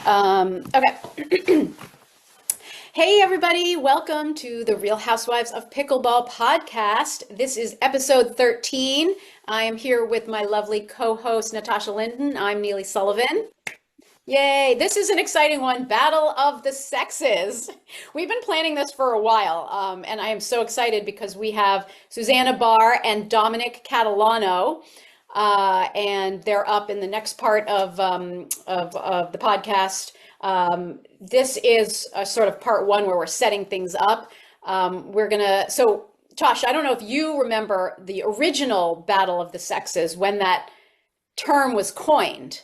Okay. Hey, everybody. Welcome to the Real Housewives of Pickleball podcast. This is episode 13. I am here with my lovely co-host, Natasha Linton. I'm Neely Sullivan. Yay. This is an exciting one. Battle of the Sexes. We've been planning this for a while, and I am so excited because we have Susannah Barr and Dominic Catalano. And they're up in the next part of the podcast. This is a sort of part one where we're setting things up. So Tosh, I don't know if you remember the original Battle of the Sexes when that term was coined.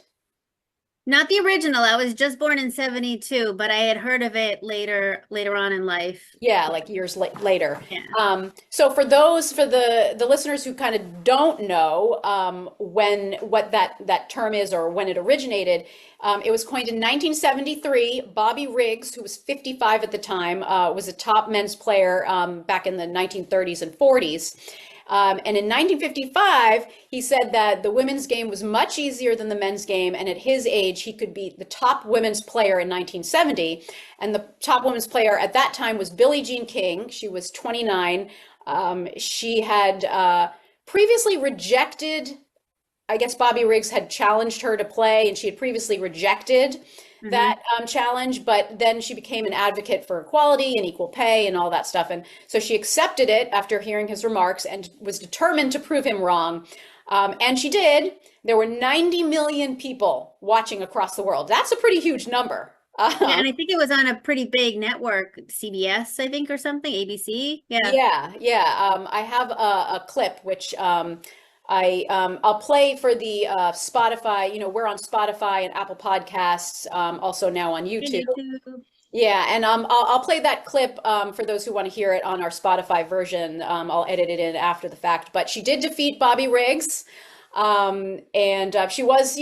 Not the original. I was just born in 72, but I had heard of it later on in life. Yeah, like years later. Yeah. So for the listeners who kind of don't know what that term is or when it originated, it was coined in 1973. Bobby Riggs, who was 55 at the time, was a top men's player back in the 1930s and 40s. And in 1955, he said that the women's game was much easier than the men's game, and at his age, he could be the top women's player in 1970. And the top women's player at that time was Billie Jean King. She was 29. She had previously rejected, I guess Bobby Riggs had challenged her to play, and she had previously rejected that challenge, but then she became an advocate for equality and equal pay and all that stuff. And so she accepted it after hearing his remarks and was determined to prove him wrong. And she did. There were 90 million people watching across the world. That's a pretty huge number. Yeah, and I think it was on a pretty big network, CBS, I think, or something, ABC. Yeah. Yeah. I have a clip which I'll play for the Spotify. You know, we're on Spotify and Apple Podcasts, also now on YouTube. Yeah, and I'll play that clip for those who want to hear it on our Spotify version. I'll edit it in after the fact. But she did defeat Bobby Riggs, and she was,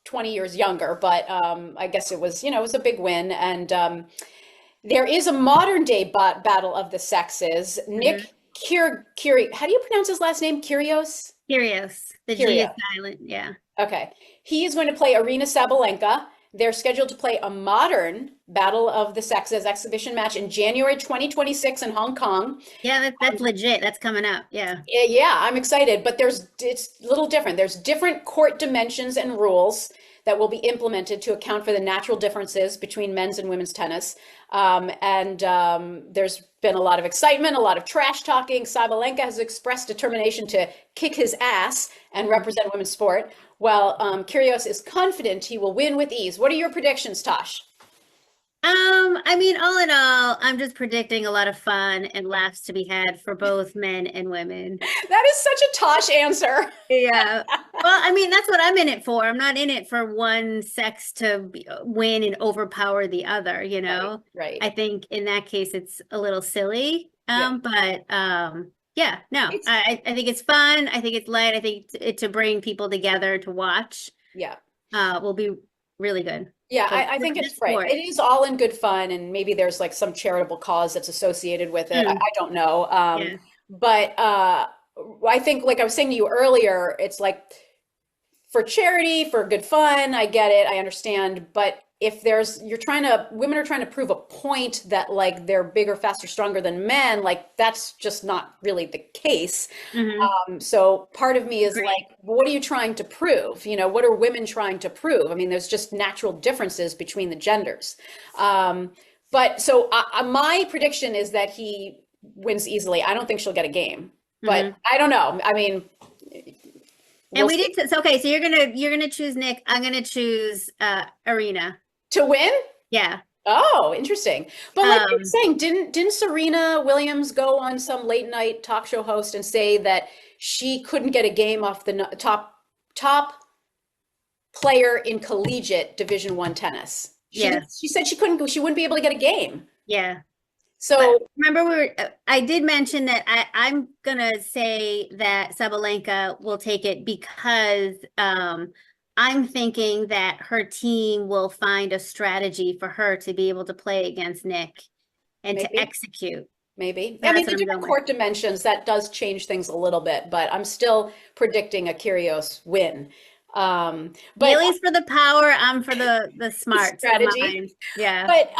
20 years younger. But I guess it was a big win. And there is a modern day battle of the sexes. Nick Kyrgios, how do you pronounce his last name? Kyrgios? Kyrgios. The G is silent. Yeah. Okay. He is going to play Aryna Sabalenka. They're scheduled to play a modern Battle of the Sexes exhibition match in January 2026 in Hong Kong. Yeah, that's legit. That's coming up. Yeah. Yeah, I'm excited, but it's a little different. There's different court dimensions and rules that will be implemented to account for the natural differences between men's and women's tennis. There's been a lot of excitement, a lot of trash talking. Sabalenka has expressed determination to kick his ass and represent women's sport, while Kyrgios is confident he will win with ease. What are your predictions, Tosh? I mean, all in all, I'm just predicting a lot of fun and laughs to be had for both men and women. That is such a Tosh answer. Yeah. Well, I mean, that's what I'm in it for. I'm not in it for one sex to win and overpower the other, Right. I think in that case, it's a little silly. But yeah, no, I think it's fun. I think it's light. I think to bring people together to watch. Yeah. Will be really good. Yeah, I think it's right. It is all in good fun, and maybe there's like some charitable cause that's associated with it. I don't know. But I think, like I was saying to you earlier, it's like for charity, for good fun. I get it. I understand. But if women are trying to prove a point that like they're bigger, faster, stronger than men, like that's just not really the case. So part of me is like, what are you trying to prove? What are women trying to prove? I mean, there's just natural differences between the genders. But so my prediction is that he wins easily. I don't think she'll get a game, but I don't know. I mean, and okay. So you're gonna choose Nick. I'm gonna choose Aryna. To win? Yeah. Oh, interesting. But like you were saying, didn't Serena Williams go on some late night talk show host and say that she couldn't get a game off the top player in collegiate Division I tennis? She said she wouldn't be able to get a game. Yeah. So but remember, I did mention that I'm gonna say that Sabalenka will take it because I'm thinking that her team will find a strategy for her to be able to play against Nick and to execute. Maybe. I mean, the different court dimensions, that does change things a little bit, but I'm still predicting a Kyrgios win. But Neely's for the power, I'm for the smarts, the strategy. minds. Yeah. But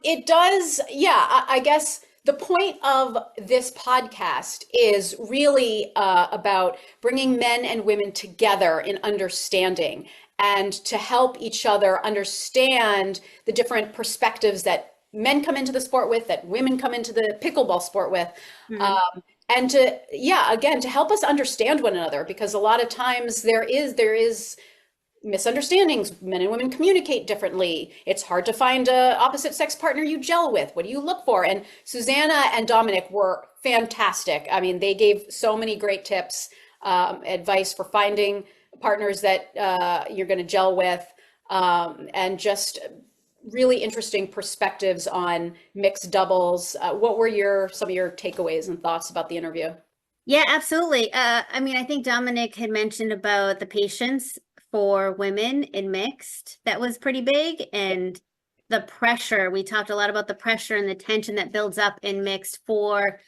it does, yeah, I guess the point of this podcast is really about bringing men and women together in understanding and to help each other understand the different perspectives that men come into the sport with, that women come into the pickleball sport with. Mhm. Um, and to, yeah, again, to help us understand one another, because a lot of times there is misunderstandings. Men and women communicate differently. It's hard to find a opposite sex partner you gel with. What do you look for? And Susannah and Dominic were fantastic. I mean, they gave so many great tips, advice for finding partners that you're going to gel with, and just really interesting perspectives on mixed doubles. What were some of your takeaways and thoughts about the interview? Yeah, absolutely. I mean, I think Dominic had mentioned about the patience for women in mixed. That was pretty big. And the pressure, we talked a lot about the pressure and the tension that builds up in mixed for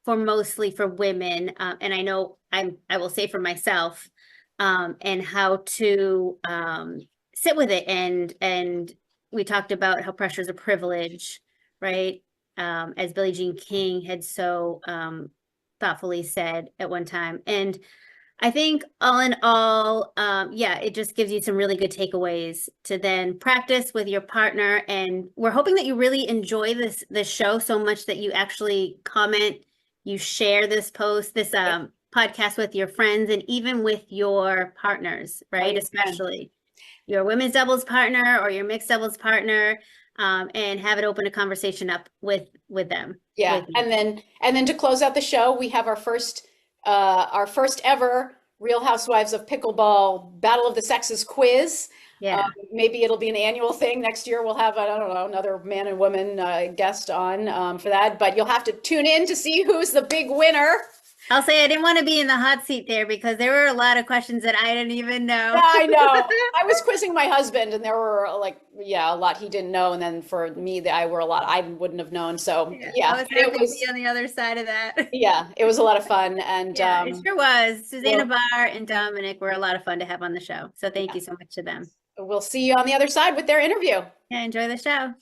mostly for women. And I know I will say for myself, and how to sit with it. And we talked about how pressure is a privilege, right? As Billie Jean King had so thoughtfully said at one time. And I think all in all, yeah, it just gives you some really good takeaways to then practice with your partner. And we're hoping that you really enjoy this show so much that you actually comment, you share this post, this podcast with your friends and even with your partners, right? Especially your women's doubles partner or your mixed doubles partner, and have it open a conversation up with them. Yeah, With you. and then to close out the show, we have our first ever Real Housewives of Pickleball Battle of the Sexes quiz. Yeah. Maybe it'll be an annual thing. Next year we'll have, I don't know, another man and woman guest on for that. But you'll have to tune in to see who's the big winner. I'll say I didn't want to be in the hot seat there because there were a lot of questions that I didn't even know. Yeah, I know. I was quizzing my husband, and there were like, yeah, a lot he didn't know, and then for me, I were a lot I wouldn't have known. So Yeah, yeah, I was happy to be on the other side of that. yeah, it was a lot of fun, and Yeah, it sure was. Susannah well, Barr and Dominic were a lot of fun to have on the show. So thank you so much to them. we'll see you on the other side with their interview. Yeah, enjoy the show.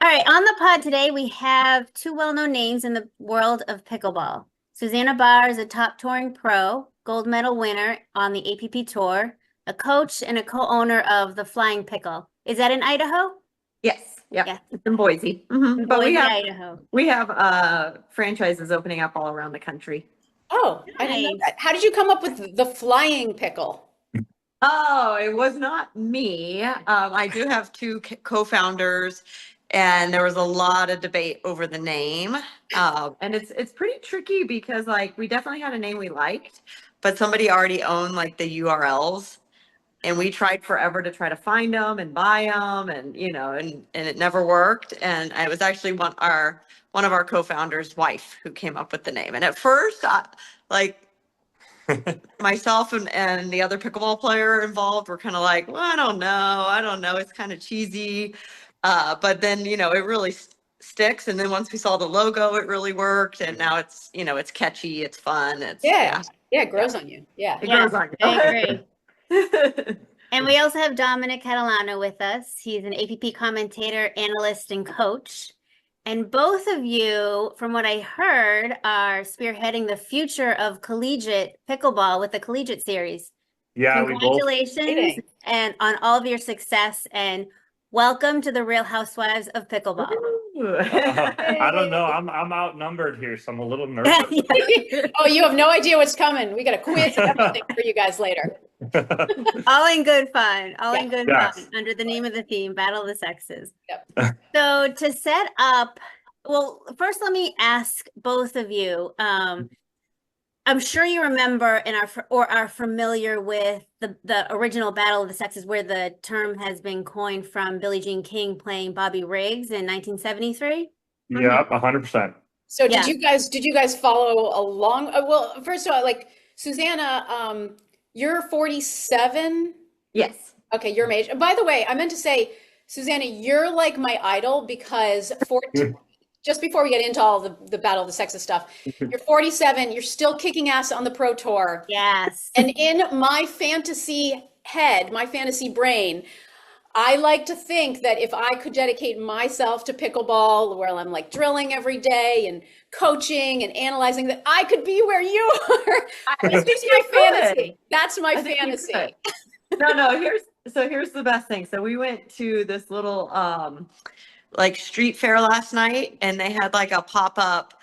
All right, on the pod today, we have two well-known names in the world of pickleball. Susannah Barr is a top touring pro, gold medal winner on the APP Tour, a coach and a co-owner of the Flying Pickle. Is that in Idaho? Yes, yep, Yeah. it's in Boise. But Boise, Idaho. we have franchises opening up all around the country. Oh, I didn't know Nice. that. How did you come up with the Flying Pickle? Oh, it was not me. I do have two co-founders, and there was a lot of debate over the name. And it's pretty tricky because like we definitely had a name we liked, but somebody already owned like the URLs. And we tried forever to try to find them and buy them, and and it never worked. And it was actually one of our co-founders' wife who came up with the name. And at first, like myself and the other pickleball player involved were kind of like, well, I don't know, it's kind of cheesy. But then it really sticks. And then once we saw the logo, it really worked. And now it's catchy, it's fun. Yeah, it grows on you. Yeah. It Yeah, grows on you. I agree. And we also have Dominic Catalano with us. He's an APP commentator, analyst, and coach. And both of you, from what I heard, are spearheading the future of collegiate pickleball with the collegiate series. Yeah, we both. Congratulations and on all of your success, and welcome to the Real Housewives of Pickleball. I don't know. I'm outnumbered here, so I'm a little nervous. Oh, you have no idea what's coming. We got a quiz and everything for you guys later. All in good fun. All in good Yes. fun. Under the name of the theme, Battle of the Sexes. Yep. So to set up, well, first let me ask both of you. I'm sure you remember or are familiar with the original Battle of the Sexes, where the term has been coined from Billie Jean King playing Bobby Riggs in 1973. Yep, 100%. So Yeah. did you guys follow along? Well, first of all, like Susannah, you're 47. Yes. Okay, you're my age. By the way, I meant to say, Susannah, you're like my idol because just before we get into all the battle of the sexes stuff, you're 47, you're still kicking ass on the pro tour. Yes. And in my fantasy head, my fantasy brain, I like to think that if I could dedicate myself to pickleball, where I'm like drilling every day and coaching and analyzing, that I could be where you are. That's just my fantasy. That's my fantasy. No, here's the best thing. So we went to this little like street fair last night, and they had like a pop-up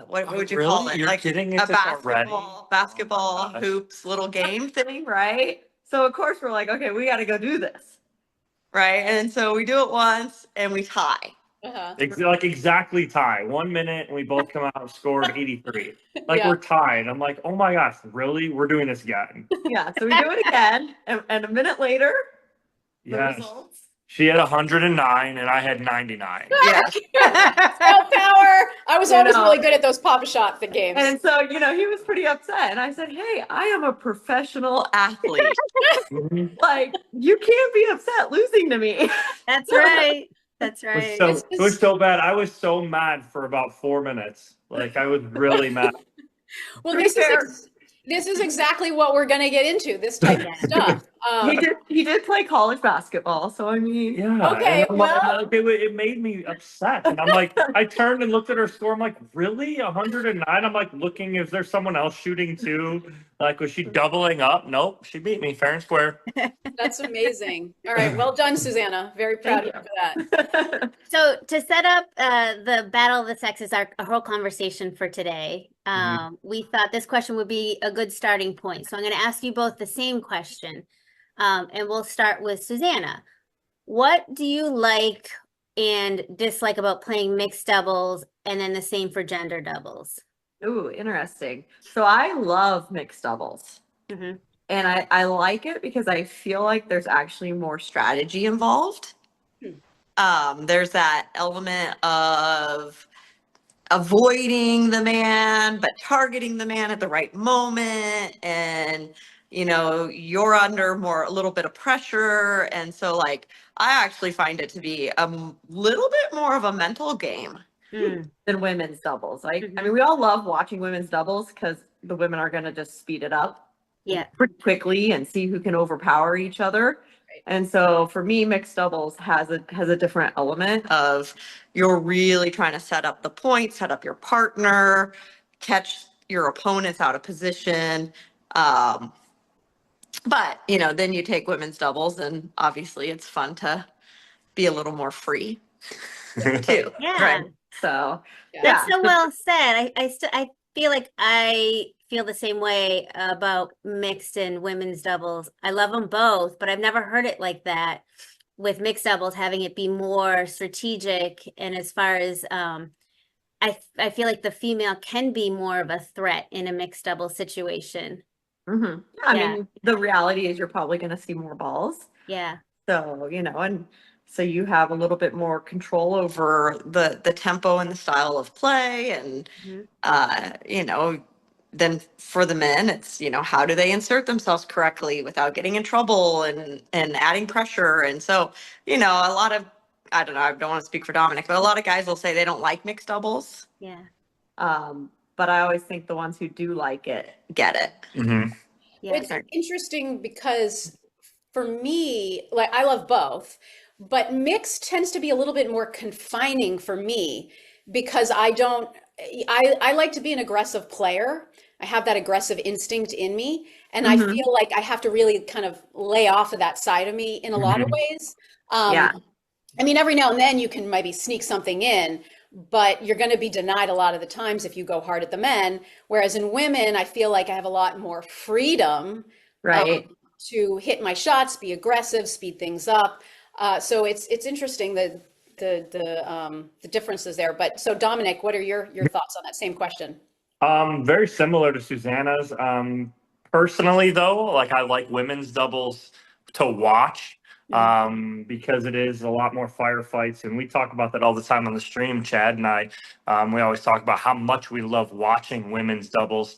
what would you call it? You're Like getting a into this already? basketball gosh. hoops little game thing, right? So of course we're like, okay, we got to go do this, right? And so we do it once and we tie. Uh-huh. Like exactly tie. 1 minute and we both come out and scored 83. Like Yeah. we're tied. I'm like, oh my gosh, really? We're doing this again. Yeah, so we do it again, and a minute later, the Yes. results. She had 109 and I had 99. Yeah. Self power. I was You always know. really good at those pop shot the games. And so, he was pretty upset. And I said, hey, I am a professional athlete. Mhm. Like, you can't be upset losing to me. That's right. That's It right. was so bad. I was so mad for about 4 minutes. Like I was really mad. Well, To be this fair. this is exactly what we're going to get into, this type of stuff. He did play college basketball. So, I mean, Yeah. Okay, And I'm like, well- it made me upset. And I'm like, I turned and looked at her score. I'm like, really? 109? I'm like looking, is there someone else shooting too? Like, was she doubling up? Nope. She beat me fair and square. That's amazing. All right. Well done, Susannah. Very proud of you for that. So to set up the battle of the sexes, our whole conversation for today, we thought this question would be a good starting point. So I'm going to ask you both the same question, and we'll start with Susannah. What do you like and dislike about playing mixed doubles, and then the same for gender doubles? Ooh, interesting. So I love mixed doubles. Mm-hmm. And I like it because I feel like there's actually more strategy involved. There's that element of avoiding the man, but targeting the man at the right moment. And, you're under a little bit of pressure. And so like, I actually find it to be a little bit more of a mental game than women's doubles. Like, I mean, we all love watching women's doubles because the women are going to just speed it up. Yeah. Pretty quickly and see who can overpower each other. Right. And so for me, mixed doubles has a different element of you're really trying to set up the point, set up your partner, catch your opponents out of position. But then you take women's doubles and obviously it's fun to be a little more free too. Yeah. Right. So That's so well said. I feel like I feel the same way about mixed and women's doubles. I love them both, but I've never heard it like that with mixed doubles, having it be more strategic. And as far as I feel like the female can be more of a threat in a mixed double situation. I mean, the reality is you're probably going to see more balls. Yeah. So, and so you have a little bit more control over the tempo and the style of play. And, then for the men, it's, how do they insert themselves correctly without getting in trouble and adding pressure. And so, a lot of, I don't know, I don't want to speak for Dominic, but a lot of guys will say they don't like mixed doubles. Yeah. But I always think the ones who do like it, get it. Mm-hmm. Yeah. It's interesting because for me, like I love both, but mixed tends to be a little bit more confining for me because I like to be an aggressive player. I have that aggressive instinct in me. And I feel like I have to really kind of lay off of that side of me in a lot of ways. I mean, every now and then you can maybe sneak something in, but you're going to be denied a lot of the times if you go hard at the men. Whereas in women, I feel like I have a lot more freedom to hit my shots, be aggressive, speed things up. So it's interesting the differences there. But so Dominic, what are your thoughts on that same question? Very similar to Susannah's. Personally, though, like I like women's doubles to watch because it is a lot more firefights, and we talk about that all the time on the stream. Chad and I, we always talk about how much we love watching women's doubles.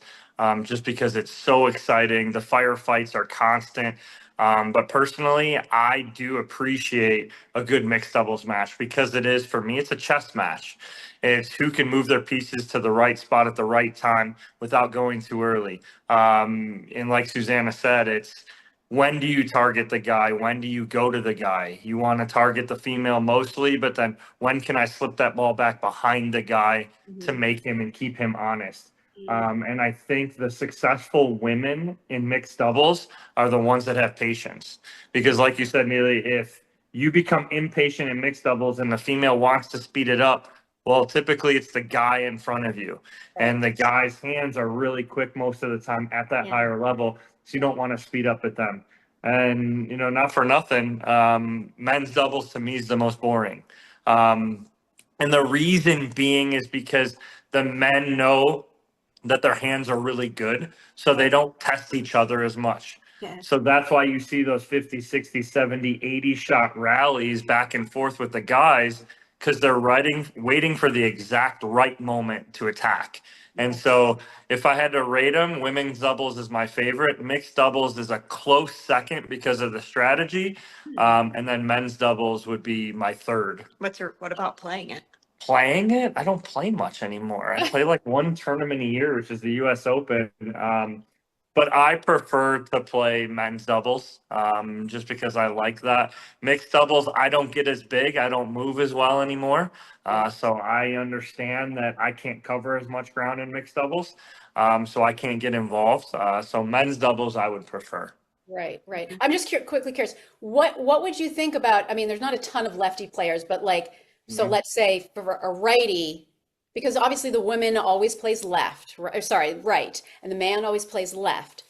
just because it's so exciting. The firefights are constant. But personally, I do appreciate a good mixed doubles match because it is, for me, it's a chess match. It's who can move their pieces to the right spot at the right time without going too early. And like Susannah said, it's when do you target the guy? When do you go to the guy? You want to target the female mostly, but then when can I slip that ball back behind the guy to make him and keep him honest? And I think the successful women in mixed doubles are the ones that have patience. Because like you said, Neely, if you become impatient in mixed doubles and the female wants to speed it up, well, typically it's the guy in front of you. And the guy's hands are really quick most of the time at that higher level. So you don't want to speed up at them. And, you know, not for nothing, men's doubles to me is the most boring. And the reason being is because the men know that their hands are really good, so they don't test each other as much. Yeah. So that's why you see those 50, 60, 70, 80 shot rallies back and forth with the guys, because they're waiting for the exact right moment to attack. And so if I had to rate them, women's doubles is my favorite. Mixed doubles is a close second because of the strategy. And then men's doubles would be my third. What about playing it? Playing it, I don't play much anymore. I play like one tournament a year, which is the US Open. But I prefer to play men's doubles, just because I like that. Mixed doubles, I don't get as big. I don't move as well anymore. So I understand that I can't cover as much ground in mixed doubles. So I can't get involved. So men's doubles, I would prefer. Right, right. I'm just quickly curious. What would you think about? I mean, there's not a ton of lefty players, but like, so let's say for a righty, because obviously the woman always plays left, right, and the man always plays left.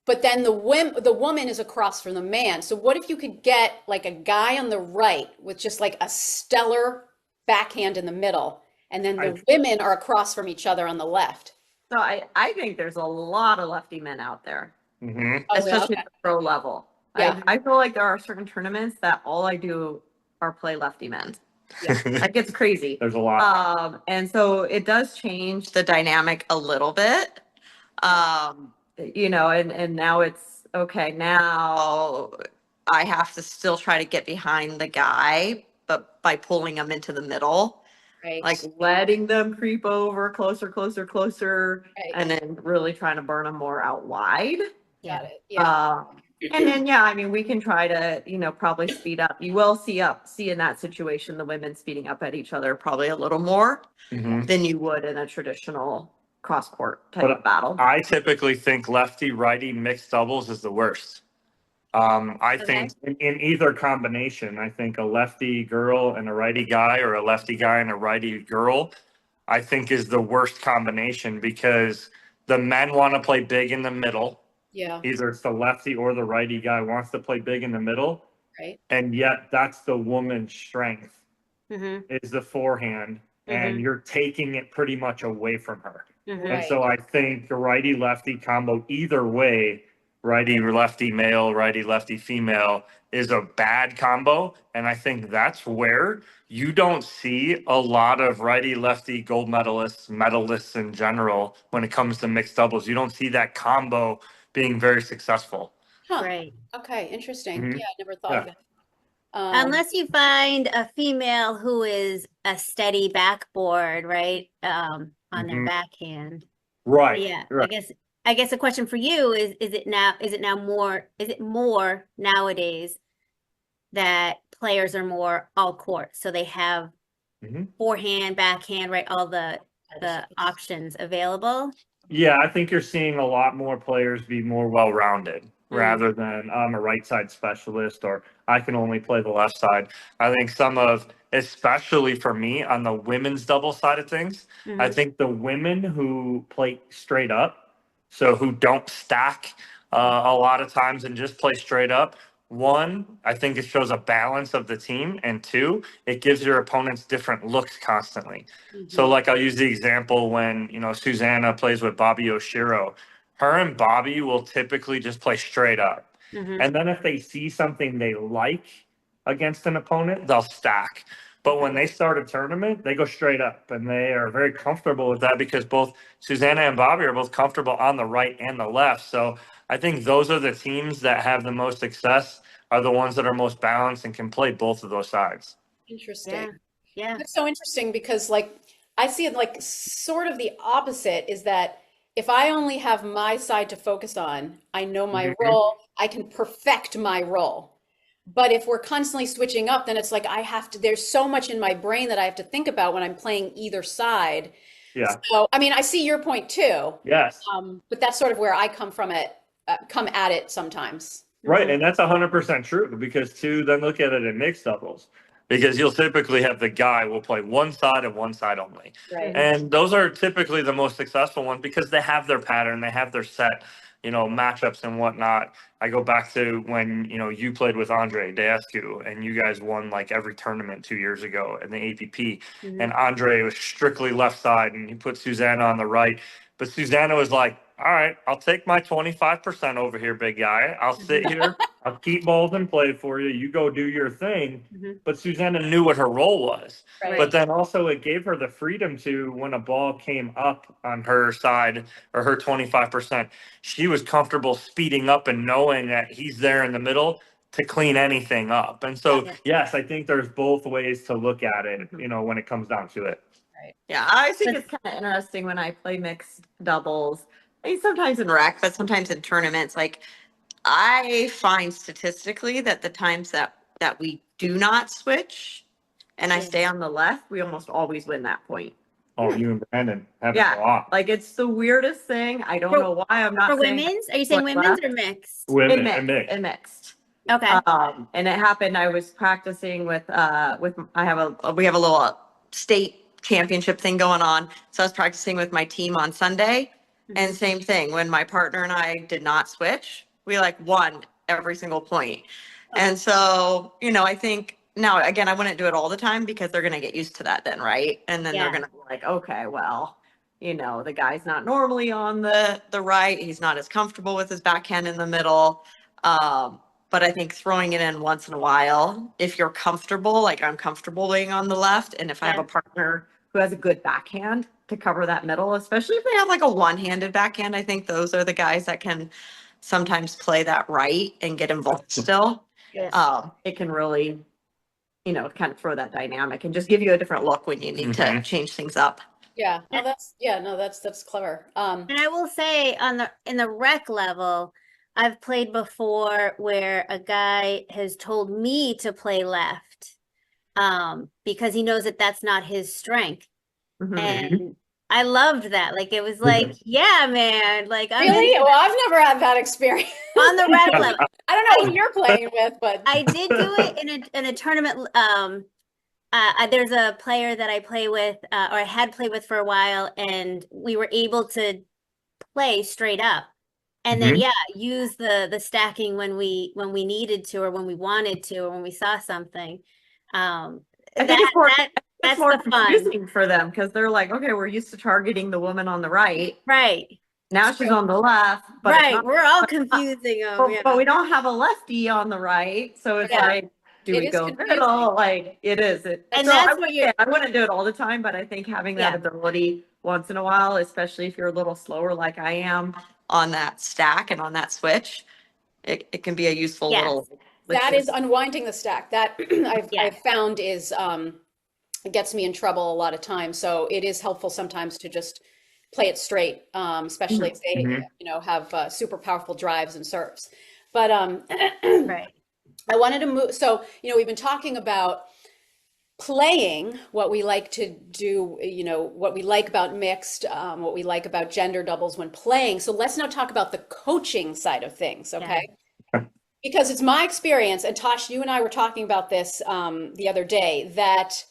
But then the woman is across from the man. So what if you could get like a guy on the right with just like a stellar backhand in the middle, and then the women are across from each other on the left? So I think there's a lot of lefty men out there, Okay. especially at the pro level. Yeah. I feel like there are certain tournaments that all I do are play lefty men. Like it's crazy. There's a lot. And so it does change the dynamic a little bit. You know, and now it's okay. Now I have to still try to get behind the guy, but by pulling them into the middle, Right. like letting them creep over closer, Right. and then really trying to burn them more out wide. Got it. Yeah. And then, yeah, I mean, we can try to, you know, probably speed up. You will see in that situation, the women speeding up at each other probably a little more than you would in a traditional cross court type of battle. I typically think lefty righty mixed doubles is the worst. I think in either combination, I think a lefty girl and a righty guy, or a lefty guy and a righty girl, I think is the worst combination, because the men want to play big in the middle. Yeah. Either it's the lefty or the righty guy wants to play big in the middle. Right. And yet that's the woman's strength, is the forehand. And you're taking it pretty much away from her. And so I think the righty lefty combo, either way, righty lefty male, righty lefty female, is a bad combo. And I think that's where you don't see a lot of righty lefty gold medalists in general when it comes to mixed doubles. You don't see that combo being very successful. Huh. Right. Okay. Interesting. Yeah, I never thought of it. Unless you find a female who is a steady backboard, right? On their backhand. Right. Yeah. Right. I guess the question for you is it more nowadays that players are more all court, so they have forehand, backhand, right? All the options available. Yeah, I think you're seeing a lot more players be more well-rounded rather than I'm a right side specialist or I can only play the left side. I think especially for me on the women's double side of things, I think the women who play straight up, so who don't stack a lot of times and just play straight up, one, I think it shows a balance of the team, and two, it gives your opponents different looks constantly. So like I'll use the example when, you know, Susannah plays with Bobby Oshiro. Her and Bobby will typically just play straight up. And then if they see something they like against an opponent, they'll stack. But when they start a tournament, they go straight up, and they are very comfortable with that because both Susannah and Bobby are both comfortable on the right and the left. So I think those are the teams that have the most success, are the ones that are most balanced and can play both of those sides. Interesting. Yeah. Yeah. That's so interesting because like I see it like sort of the opposite is that if I only have my side to focus on, I know my Mhm. role, I can perfect my role. But if we're constantly switching up, then it's like I have to, there's so much in my brain that I have to think about when I'm playing either side. Yeah. So, I mean, I see your point too, Yes. but that's sort of where I come at it sometimes. Right, and that's 100% true because too, then look at it in mixed doubles because you'll typically have the guy will play one side and one side only. Right. And those are typically the most successful ones because they have their pattern, they have their set, matchups and whatnot. I go back to when, you played with Andre Deescu and you guys won like every tournament 2 years ago in the APP. And Andre was strictly left side and he put Susannah on the right. But Susannah was like, all right, I'll take my 25% over here, big guy. I'll sit here. I'll keep balls in play for you. You go do your thing. But Susannah knew what her role was. Right. But then also it gave her the freedom to, when a ball came up on her side or her 25%, she was comfortable speeding up and knowing that he's there in the middle to clean anything up. And so, Yeah. yes, I think there's both ways to look at it, when it comes down to it. Yeah, I think it's kind of interesting when I play mixed doubles. I mean, sometimes in rec, but sometimes in tournaments. Like, I find statistically that the times that we do not switch and I Yeah. stay on the left, we almost always win that point. Oh, you and Brandon have Yeah, a lot. like it's the weirdest thing. I don't For- know why. I'm not For saying women's? Are you saying What, women's left? or mixed? Women in and mixed. mixed. Okay. And it happened. I was practicing with we have a little state championship thing going on. So I was practicing with my team on Sunday, and same thing. When my partner and I did not switch, we like won every single point. And so, I think now again, I wouldn't do it all the time because they're gonna get used to that then, right? And then Yeah. they're gonna be like, okay, well, the guy's not normally on the right. He's not as comfortable with his backhand in the middle. But I think throwing it in once in a while, if you're comfortable, like I'm comfortable being on the left, and if I have Yeah. a partner who has a good backhand to cover that middle, especially if they have like a one-handed backhand, I think those are the guys that can sometimes play that right and get involved still. Yeah. It can really, kind of throw that dynamic and just give you a different look when you need to change things up. Yeah. Oh, that's clever. And I will say in the rec level, I've played before where a guy has told me to play left, because he knows that that's not his strength. Mhm. And I loved that. Like, it was like, yeah, man, like I'm Really? Well, I've never had that experience. on the rec level. I don't know who you're playing with, but I did do it in a tournament. There's a player that I play with, or I had played with for a while, and we were able to play straight up. And then, use the stacking when we needed to, or when we wanted to, or when we saw something. I think it's That's more the fun. confusing for them because they're like, okay, we're used to targeting the woman on the right. Right. Now she's on the left. But it's Right. not- We're all confusing them. but we don't have a lefty on the right. So it's Yeah. like, do It we is go confusing. middle? Like it is. And so that's what you're- I wouldn't do it all the time, but I think having that Yeah. ability once in a while, especially if you're a little slower like I am on that stack and on that switch, it can be a useful Yes. little. that is unwinding the stack. That I've found is it gets me in trouble a lot of times. So it is helpful sometimes to just play it straight, especially if they have super powerful drives and serves. But Right. I wanted to move. So we've been talking about playing, what we like to do, what we like about mixed, what we like about gender doubles when playing. So let's now talk about the coaching side of things, okay? Because it's my experience, and Tosh, you and I were talking about this the other day, that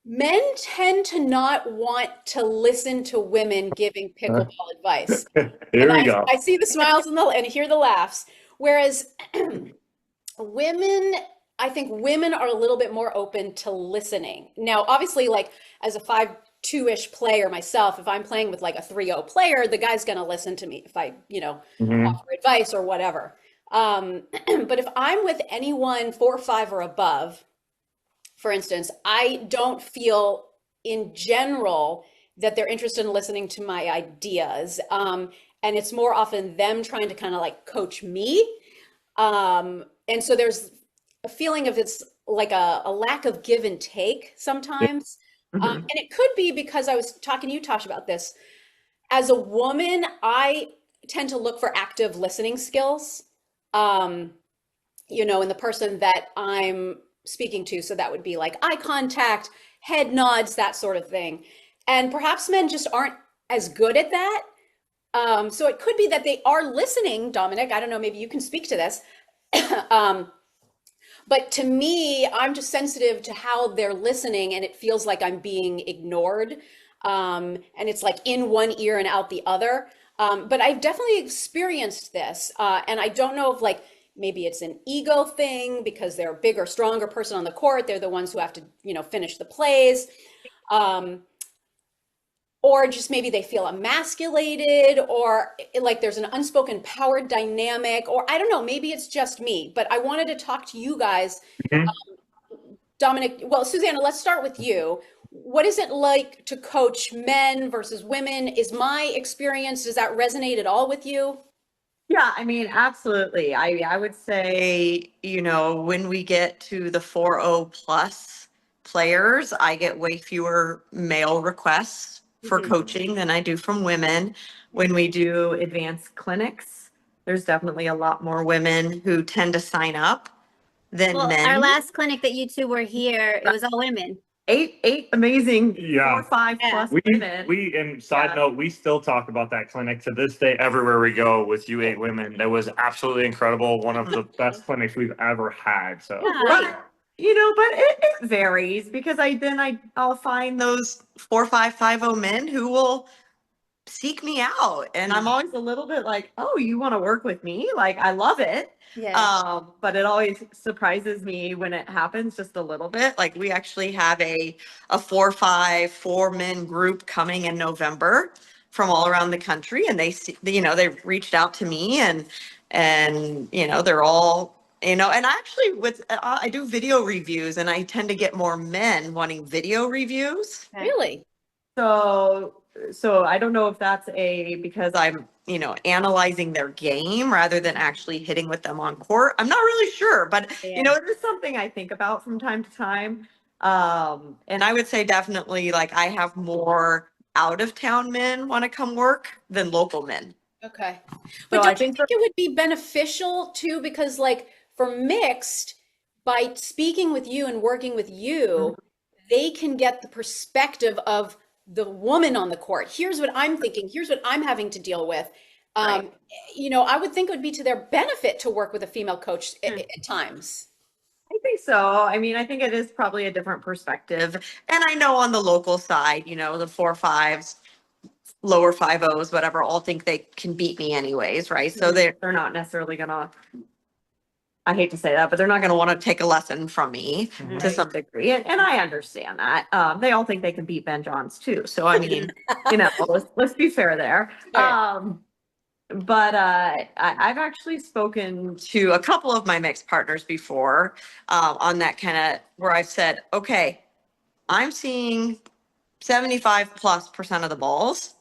men tend to not want to listen to women giving pickleball advice. Here we go. I see the smiles and hear the laughs. Whereas women, I think women are a little bit more open to listening. Now, obviously, like as a 5'2"-ish player myself, if I'm playing with like a 3-0 player, the guy's going to listen to me if I, offer advice or whatever. But if I'm with anyone 4 or 5 or above, for instance, I don't feel in general that they're interested in listening to my ideas. And it's more often them trying to kind of like coach me. And so there's a feeling of it's like a lack of give and take sometimes. Mhm. And it could be because I was talking to you, Tosh, about this. As a woman, I tend to look for active listening skills, in the person that I'm speaking to. So that would be like eye contact, head nods, that sort of thing. And perhaps men just aren't as good at that. So it could be that they are listening, Dominic. I don't know, maybe you can speak to this. But to me, I'm just sensitive to how they're listening, and it feels like I'm being ignored. And it's like in one ear and out the other. But I've definitely experienced this. And I don't know if like maybe it's an ego thing because they're a bigger, stronger person on the court. They're the ones who have to, finish the plays. Or just maybe they feel emasculated, or like there's an unspoken power dynamic, or I don't know, maybe it's just me. But I wanted to talk to you guys. Mhm. Dominic, well, Susannah, let's start with you. What is it like to coach men versus women? Is my experience, does that resonate at all with you? Yeah, I mean, absolutely. I would say, when we get to the 4-0 plus players, I get way fewer male requests for Mhm. coaching than I do from women. When we do advanced clinics, there's definitely a lot more women who tend to sign up than Well, our men. last clinic that you two were here, it was all women. Eight amazing Yeah. 4 or 5 Yeah. plus We, women. and side Yeah. note, we still talk about that clinic to this day, everywhere we go with you 8 women. That was absolutely incredible. One of the best clinics we've ever had. So Yeah. But, but it varies because I'll find those 4-5-5-0 men who will seek me out. And I'm always a little bit like, oh, you want to work with me? Like, I love it. Yeah. But it always surprises me when it happens just a little bit. Like we actually have a 4-5-4 men group coming in November from all around the country. And they've reached out to me and, they're all, and I actually I do video reviews and I tend to get more men wanting video reviews. Okay. Really? So I don't know if that's because I'm, analyzing their game rather than actually hitting with them on court. I'm not really sure, but Yeah. it is something I think about from time to time. And I would say definitely like I have more out of town men want to come work than local men. Okay. So But I don't you think think it would be beneficial too? Because like for mixed, by speaking with you and working with you, they can get the perspective of the woman on the court. Here's what I'm thinking. Here's what I'm having to deal with. Right. I would think it would be to their benefit to work with a female coach at times. I think so. I mean, I think it is probably a different perspective. And I know on the local side, the 4-5s, lower 5-0s, whatever, all think they can beat me anyways, right? So they're not necessarily gonna, I hate to say that, but they're not gonna want to take a lesson from me to Right. some degree. And I understand that. They all think they can beat Ben Johns too. So I mean, let's be fair there. Okay. But I've actually spoken to a couple of my mixed partners before on that kind of where I've said, okay, I'm seeing 75+% of the balls.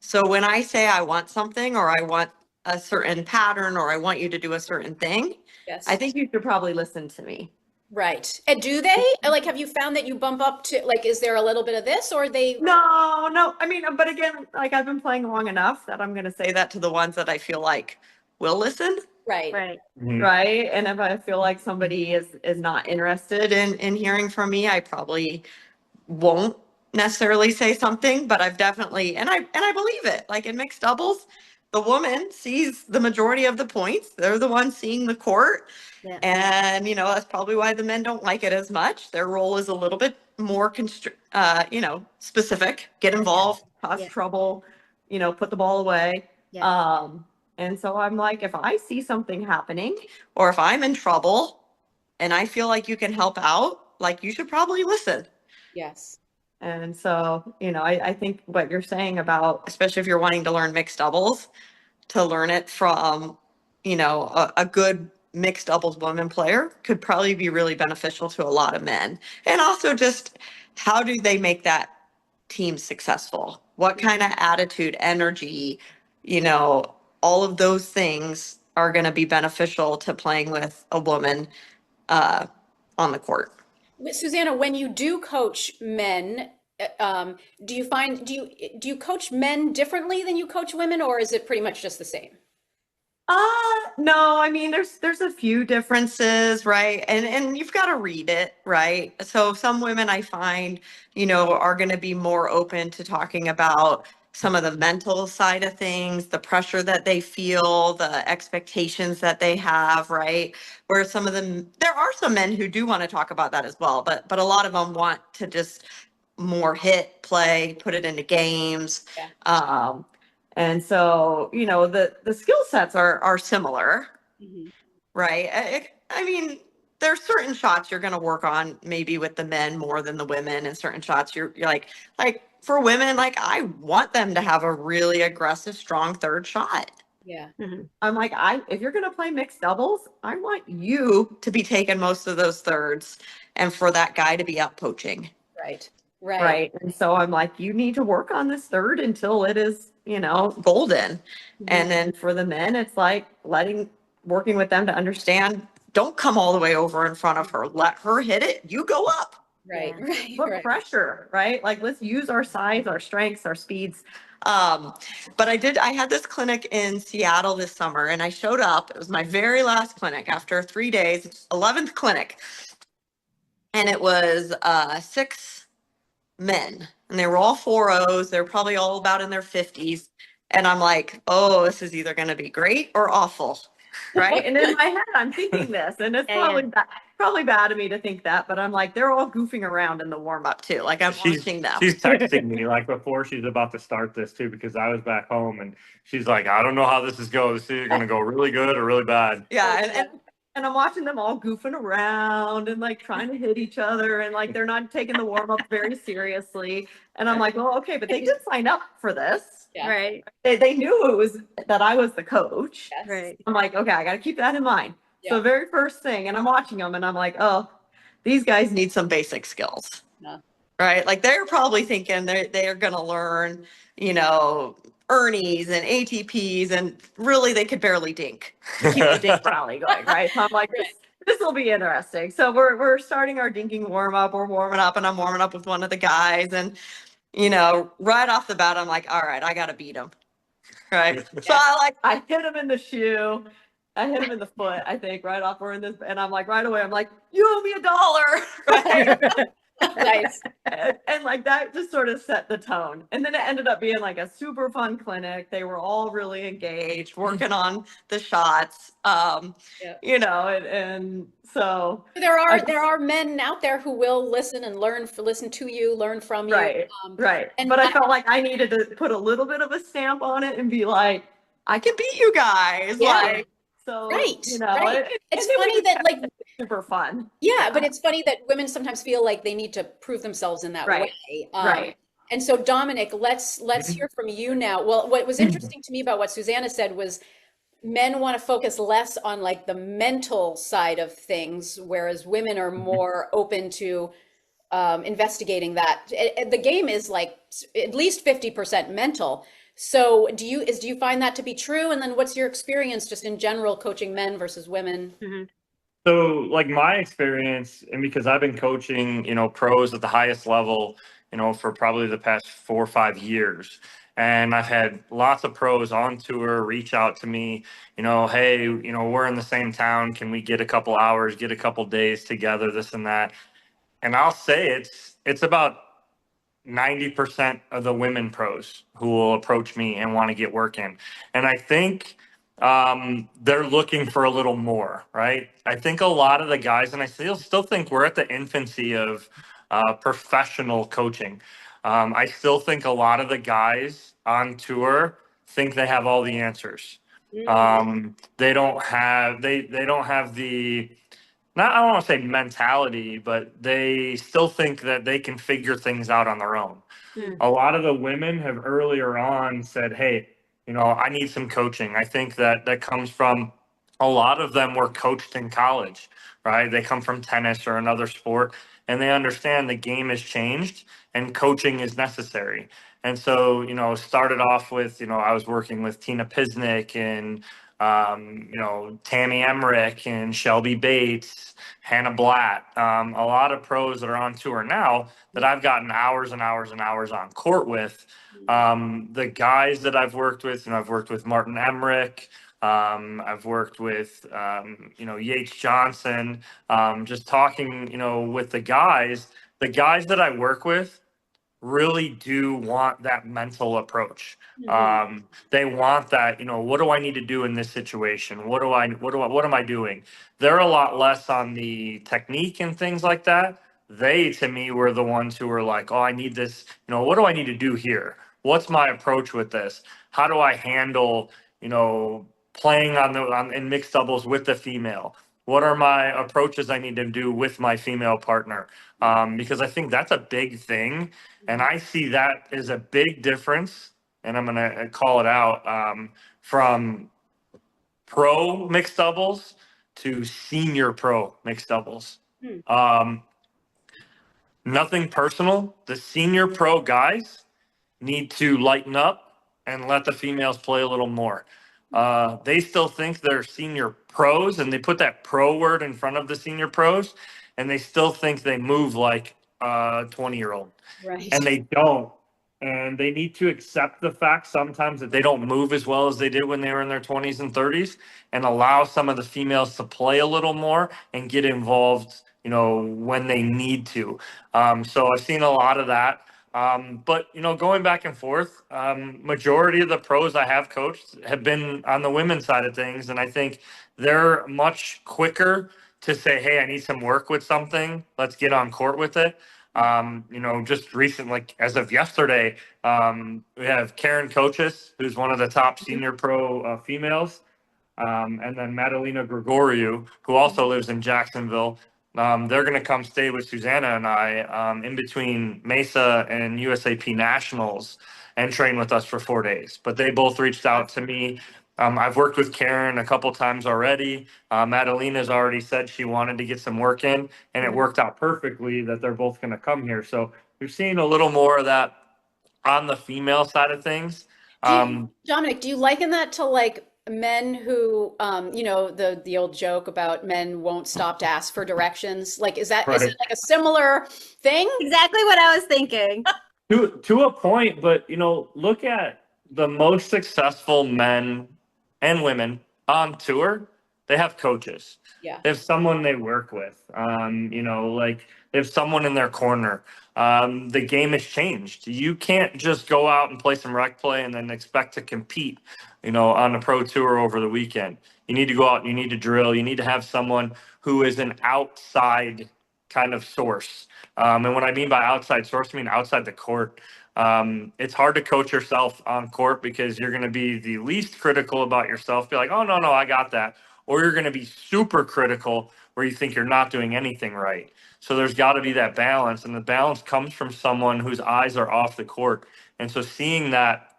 So when I say I want something or I want a certain pattern or I want you to do a certain thing, Yes. I think you should probably listen to me. Right. And do they? Like, have you found that you bump up to, like, is there a little bit of this or they? No. I mean, but again, like I've been playing long enough that I'm going to say that to the ones that I feel like will listen. Right. Right. Right. And if I feel like somebody is not interested in hearing from me, I probably won't necessarily say something, but I've definitely, and I believe it, like in mixed doubles, the woman sees the majority of the points. They're the ones seeing the court. Yeah. And, that's probably why the men don't like it as much. Their role is a little bit more, specific, get involved, cause Yeah. trouble, put the ball away. Yeah. And so I'm like, if I see something happening or if I'm in trouble and I feel like you can help out, like you should probably listen. Yes. And so, I think what you're saying about, especially if you're wanting to learn mixed doubles, to learn it from, a good mixed doubles women player could probably be really beneficial to a lot of men. And also just how do they make that team successful? What kind of attitude, energy, all of those things are going to be beneficial to playing with a woman on the court. Susannah, when you do coach men, do you coach men differently than you coach women, or is it pretty much just the same? No, I mean, there's a few differences, right? And you've got to read it, right? So some women I find, are going to be more open to talking about some of the mental side of things, the pressure that they feel, the expectations that they have, right? Where some of them, there are some men who do want to talk about that as well, but a lot of them want to just more hit, play, put it into games. Yeah. And so, the skill sets are similar, Mhm. right? I mean, there's certain shots you're going to work on maybe with the men more than the women, and certain shots you're like for women, like I want them to have a really aggressive, strong third shot. Yeah. I'm like, if you're going to play mixed doubles, I want you to be taking most of those thirds and for that guy to be up poaching. Right. Right. And so I'm like, you need to work on this third until it is, golden. And then for the men, it's like working with them to understand, don't come all the way over in front of her. Let her hit it. You go up. Right. Yeah. Right. Put Right. pressure, right? Like let's use our size, our strengths, our speeds. But I had this clinic in Seattle this summer and I showed up. It was my very last clinic after 3 days, 11th clinic. And it was 6 men and they were all 4-0s. They're probably all about in their 50s. And I'm like, oh, this is either going to be great or awful. Right. And in my head, I'm thinking this, and it's probably bad of me to think that, but I'm like, they're all goofing around in the warm up too. Like I'm watching them. She's texting me like before she's about to start this too, because I was back home and she's like, I don't know how this is going. This is either going to go really good or really bad. Yeah. And I'm watching them all goofing around and like trying to hit each other and like they're not taking the warm up very seriously. And I'm like, well, okay, but they did sign up for this. Yeah. Right. They knew it was that I was the coach. Yes. Right. I'm like, okay, I got to keep that in mind. Yeah. So very first thing, and I'm watching them and I'm like, oh, these guys need some basic skills. Yeah. Right? Like they're probably thinking they're going to learn, Ernie's and ATPs, and really they could barely dink to keep the dink rally going, right? So I'm like, this will be interesting. So we're starting our dinking warm up. We're warming up, and I'm warming up with one of the guys, and right off the bat, I'm like, all right, I got to beat him, right? So I hit him in the shoe. I hit him in the foot, I think, right off. We're in this, and I'm like, right away, I'm like, you owe me $1, right? Nice. And like that just sort of set the tone. And then it ended up being like a super fun clinic. They were all really engaged, working on the shots. And so There are men out there who will listen and listen to you, learn from you. right. And But I felt like I needed to put a little bit of a stamp on it and be like, I can beat you guys. Yeah. Like, so Right. right. It's funny that like super fun. yeah, but it's funny that women sometimes feel like they need to prove themselves in that Right. way. Right. And so Dominic, let's hear from you now. Well, what was interesting to me about what Susannah said was men want to focus less on like the mental side of things, whereas women are more open to investigating that. The game is like at least 50% mental. So do you find that to be true? And then what's your experience just in general coaching men versus women? So like my experience, and because I've been coaching, pros at the highest level, for probably the past 4 or 5 years. And I've had lots of pros on tour reach out to me, hey, we're in the same town. Can we get a couple hours, get a couple days together, this and that? And I'll say it's about 90% of the women pros who will approach me and want to get work in. And I think they're looking for a little more, right? I think a lot of the guys, and I still think we're at the infancy of professional coaching. I still think a lot of the guys on tour think they have all the answers. They don't have the I don't want to say mentality, but they still think that they can figure things out on their own. A lot of the women have earlier on said, hey, I need some coaching. I think that comes from a lot of them were coached in college, right? They come from tennis or another sport, and they understand the game has changed and coaching is necessary. And so, started off with, I was working with Tina Pisnick and, Tammy Emmerich and Shelby Bates, Hannah Blatt, a lot of pros that are on tour now that I've gotten hours and hours and hours on court with. The guys that I've worked with, I've worked with Martin Emmerich. I've worked with, Yates Johnson, just talking, with the guys that I work with really do want that mental approach. They want that, what do I need to do in this situation? What am I doing? They're a lot less on the technique and things like that. They, to me, were the ones who were like, oh, I need this, what do I need to do here? What's my approach with this? How do I handle, playing in mixed doubles with the female? What are my approaches I need to do with my female partner? Because I think that's a big thing. And I see that as a big difference. And I'm going to call it out from pro mixed doubles to senior pro mixed doubles. Nothing personal. The senior pro guys need to lighten up and let the females play a little more. They still think they're senior pros, and they put that pro word in front of the senior pros, and they still think they move like a 20-year-old. Right. And they don't. And they need to accept the fact sometimes that they don't move as well as they did when they were in their 20s and 30s, and allow some of the females to play a little more and get involved, when they need to. So I've seen a lot of that. But going back and forth, majority of the pros I have coached have been on the women's side of things, and I think they're much quicker to say, "Hey, I need some work with something. Let's get on court with it." Just recent, like as of yesterday, we have Karen Coaches, who's one of the top senior pro females, and then Madalena Gregoriou, who also lives in Jacksonville. They're going to come stay with Susannah and I in between Mesa and USAP Nationals and train with us for 4 days. But they both reached out to me. I've worked with Karen a couple times already. Madalena's already said she wanted to get some work in, and it worked out perfectly that they're both going to come here. So we've seen a little more of that on the female side of things. Dominic, do you liken that to like men who, the old joke about men won't stop to ask for directions? Like, is it like a similar thing? Exactly what I was thinking. To a point, but look at the most successful men and women on tour. They have coaches. Yeah. They have someone they work with. Like they have someone in their corner. The game has changed. You can't just go out and play some rec play and then expect to compete, on the pro tour over the weekend. You need to go out and you need to drill. You need to have someone who is an outside kind of source. And what I mean by outside source, I mean outside the court. It's hard to coach yourself on court because you're going to be the least critical about yourself. Be like, oh, no, I got that. Or you're going to be super critical where you think you're not doing anything right. So there's got to be that balance. And the balance comes from someone whose eyes are off the court. And so seeing that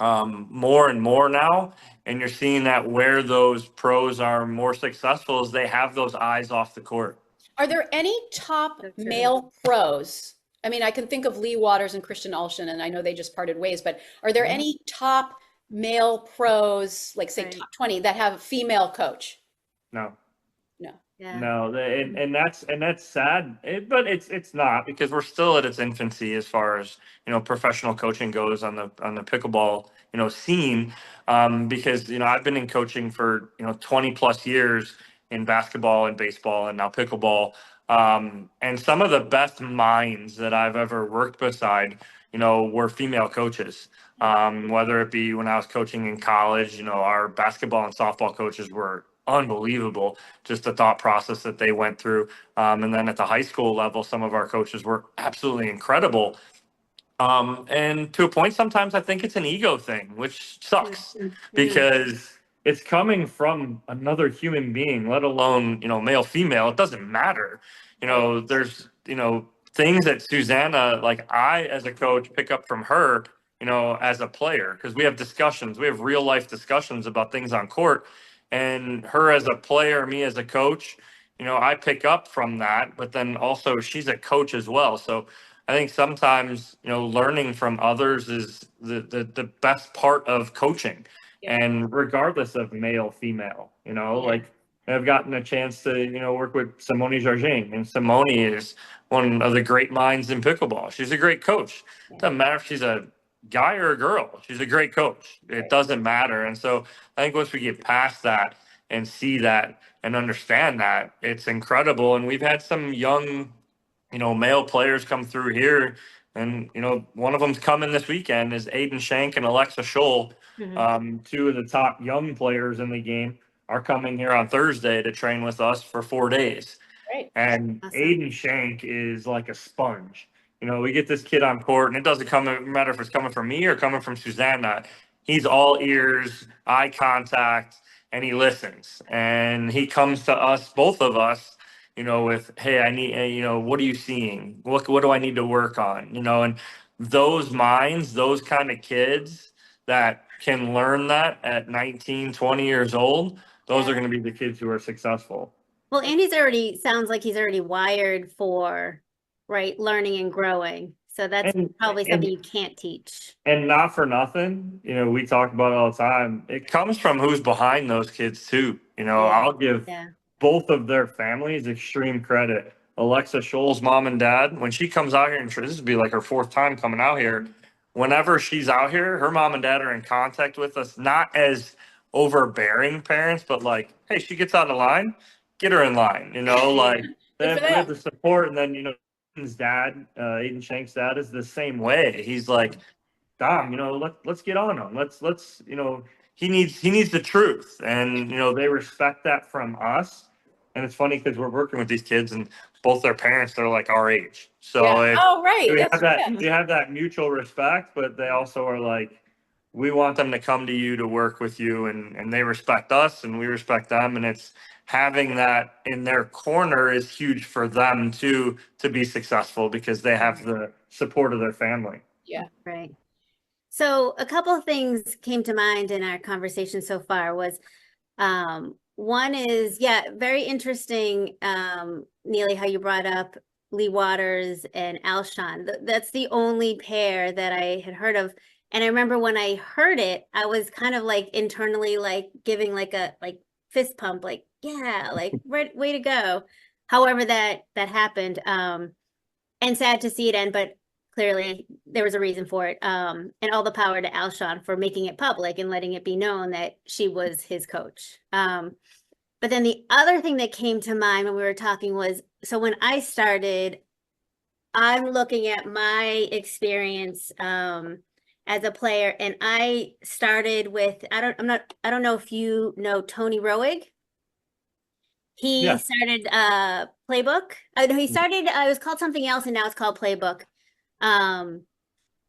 more and more now, and you're seeing that where those pros are more successful is they have those eyes off the court. Are there any top male pros? I mean, I can think of Lee Waters and Christian Olsson, and I know they just parted ways, but are there any top male pros, like say top 20, that have a female coach? No. Yeah. No, and that's sad, but it's not, because we're still at its infancy as far as professional coaching goes on the pickleball scene, because I've been in coaching for 20 plus years in basketball and baseball and now pickleball, and some of the best minds that I've ever worked beside were female coaches, whether it be when I was coaching in college. Our basketball and softball coaches were unbelievable, just the thought process that they went through, and then at the high school level some of our coaches were absolutely incredible, and to a point sometimes I think it's an ego thing, which sucks because it's coming from another human being, let alone male female. It doesn't matter. There's things that Susannah, like I as a coach, pick up from her as a player, because we have discussions, we have real life discussions about things on court. And her as a player, me as a coach, I pick up from that, but then also she's a coach as well. So I think sometimes, learning from others is the best part of coaching. Yeah. And regardless of male, female, like I've gotten a chance to, work with Simone Jargin, and Simone is one of the great minds in pickleball. She's a great coach. Doesn't matter if she's a guy or a girl. She's a great coach. It doesn't matter. And so I think once we get past that and see that and understand that, it's incredible. And we've had some young, male players come through here. And, one of them's coming this weekend is Aiden Shank and Alexa Scholl. Two of the top young players in the game are coming here on Thursday to train with us for 4 days. Right. And Awesome. Aiden Shank is like a sponge. We get this kid on court, and it doesn't matter if it's coming from me or coming from Susannah. He's all ears, eye contact, and he listens. And he comes to us, both of us, with, hey, I need, what are you seeing? What do I need to work on? And those minds, those kind of kids that can learn that at 19, 20 years old, those are going to be the kids who are successful. Well, and sounds like he's already wired for, right, learning and growing. So that's probably something you can't teach. And not for nothing, we talk about it all the time. It comes from who's behind those kids too. I'll give both of their families extreme credit. Alexa Scholl's mom and dad, when she comes out here, and this would be like her 4th time coming out here, whenever she's out here, her mom and dad are in contact with us, not as overbearing parents, but like, hey, she gets out of line, get her in line, like they have the support. And then, Aiden's dad, Aiden Shank's dad is the same way. He's like, Dom, let's get on him. Let's, he needs the truth. And, they respect that from us. And it's funny because we're working with these kids and both their parents, they're like our age. So we have that mutual respect, but they also are like, we want them to come to you to work with you, and they respect us and we respect them. And it's having that in their corner is huge for them to be successful because they have the support of their family. Yeah. Right. So a couple of things came to mind in our conversation so far was, one is, very interesting, Neely, how you brought up Lee Waters and Alshon. That's the only pair that I had heard of. And I remember when I heard it, I was kind of like internally like giving like a fist pump, like, yeah, like way to go. However, that happened. And sad to see it end, but clearly there was a reason for it. And all the power to Alshon for making it public and letting it be known that she was his coach. But then the other thing that came to mind when we were talking was, so when I started, I'm looking at my experience as a player, and I started with, I don't know if you know Tony Roig. He started Playbook. He started, it was called something else, and now it's called Playbook.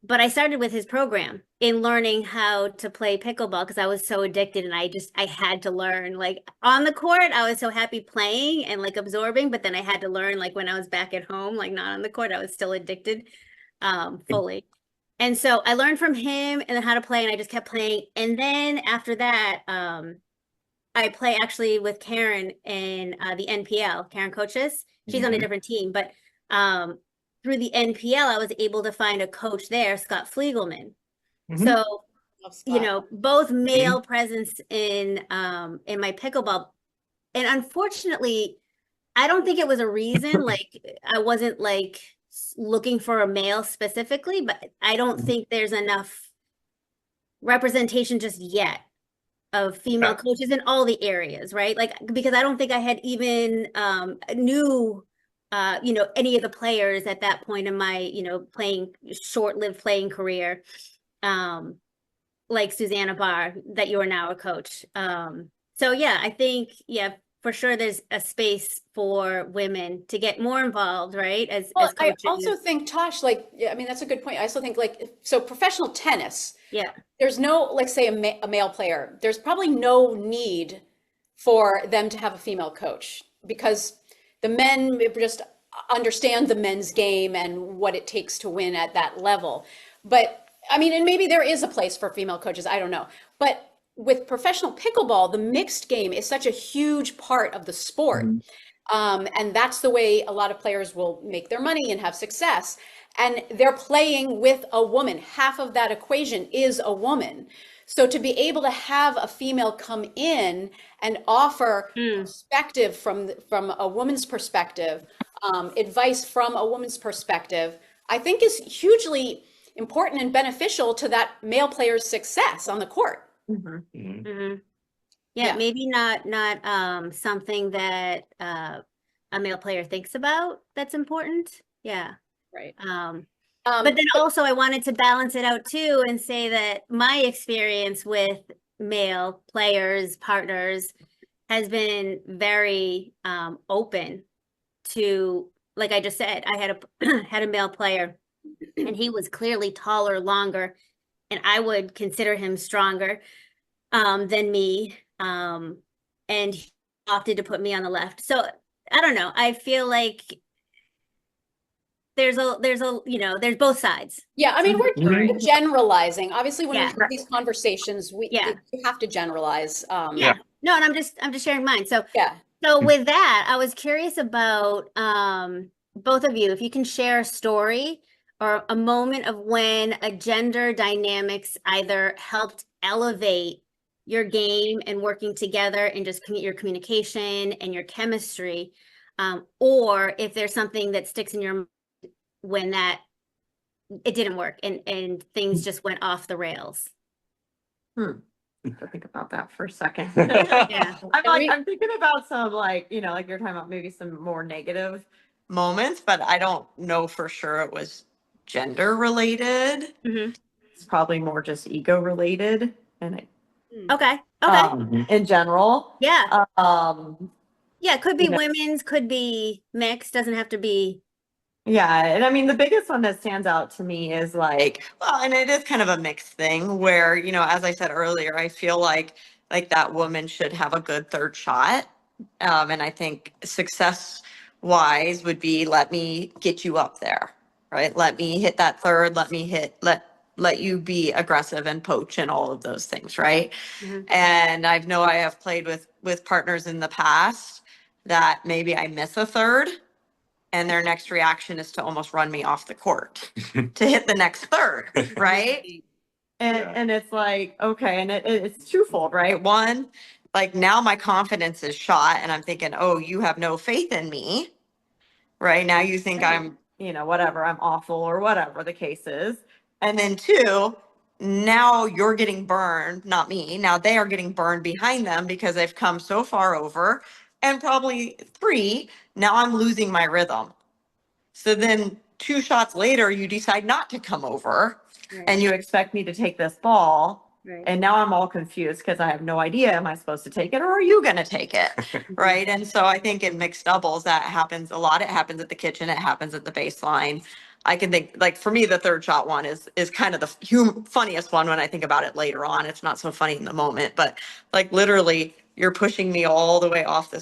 But I started with his program in learning how to play pickleball because I was so addicted, and I had to learn. Like on the court, I was so happy playing and like absorbing, but then I had to learn like when I was back at home, like not on the court, I was still addicted fully. And so I learned from him and then how to play, and I just kept playing. And then after that, I play actually with Karen in the NPL. Karen coaches. She's on a different team, but through the NPL, I was able to find a coach there, Scott Fliegelman. So, both male presence in my pickleball. And unfortunately, I don't think it was a reason, like I wasn't like looking for a male specifically, but I don't think there's enough representation just yet of female coaches in all the areas, right? Like, because I don't think I had even knew any of the players at that point in my, short-lived playing career, like Susannah Barr, that you are now a coach. So yeah, I think, for sure there's a space for women to get more involved, right? As coaches. I also think, Tosh, that's a good point. I also think so professional tennis, there's no, like say a male player, there's probably no need for them to have a female coach because the men just understand the men's game and what it takes to win at that level. But I mean, and maybe there is a place for female coaches, I don't know. But with professional pickleball, the mixed game is such a huge part of the sport. And that's the way a lot of players will make their money and have success. And they're playing with a woman. Half of that equation is a woman. So to be able to have a female come in and offer perspective from a woman's perspective, advice from a woman's perspective, I think is hugely important and beneficial to that male player's success on the court. Yeah, maybe not something that a male player thinks about that's important. Yeah. Right. But then also I wanted to balance it out too and say that my experience with male players, partners, has been very open to, like I just said, I had a male player and he was clearly taller, longer, and I would consider him stronger than me. And he opted to put me on the left. So I don't know. I feel like there's both sides. Yeah, I mean, we're generalizing. Obviously, when we Yeah. have these conversations, we have to generalize. Yeah. No, and I'm just sharing mine. So Yeah. So with that, I was curious about both of you, if you can share a story or a moment of when a gender dynamics either helped elevate your game and working together and just your communication and your chemistry, or if there's something that sticks in your mind when that it didn't work and things just went off the rails. To think about that for a second. Yeah. I'm thinking about some like you're talking about maybe some more negative moments, but I don't know for sure it was gender related. It's probably more just ego related, and Okay. in general. Yeah. Yeah, it could be women's, could be mixed, doesn't have to be. Yeah, and I mean the biggest one that stands out to me is and it is kind of a mixed thing where, as I said earlier, I feel like that woman should have a good third shot. And I think success wise would be, let me get you up there, right? Let me hit that third, let you be aggressive and poach and all of those things, right? And I have played with partners in the past that maybe I miss a third, and their next reaction is to almost run me off the court to hit the next third, right? And it's like, okay, and it's twofold, right? One, now my confidence is shot and I'm thinking, oh, you have no faith in me, right? Now you think I'm, whatever, I'm awful or whatever the case is. And then two, now you're getting burned, not me. Now they are getting burned behind them because they've come so far over. And probably three, now I'm losing my rhythm. So then 2 shots later, you decide not to come over and you expect me to take this ball. And now I'm all confused because I have no idea. Am I supposed to take it or are you going to take it? Right. And so I think in mixed doubles, that happens a lot. It happens at the kitchen. It happens at the baseline. I can think for me, the third shot one is kind of the funniest one when I think about it later on. It's not so funny in the moment, but literally you're pushing me all the way off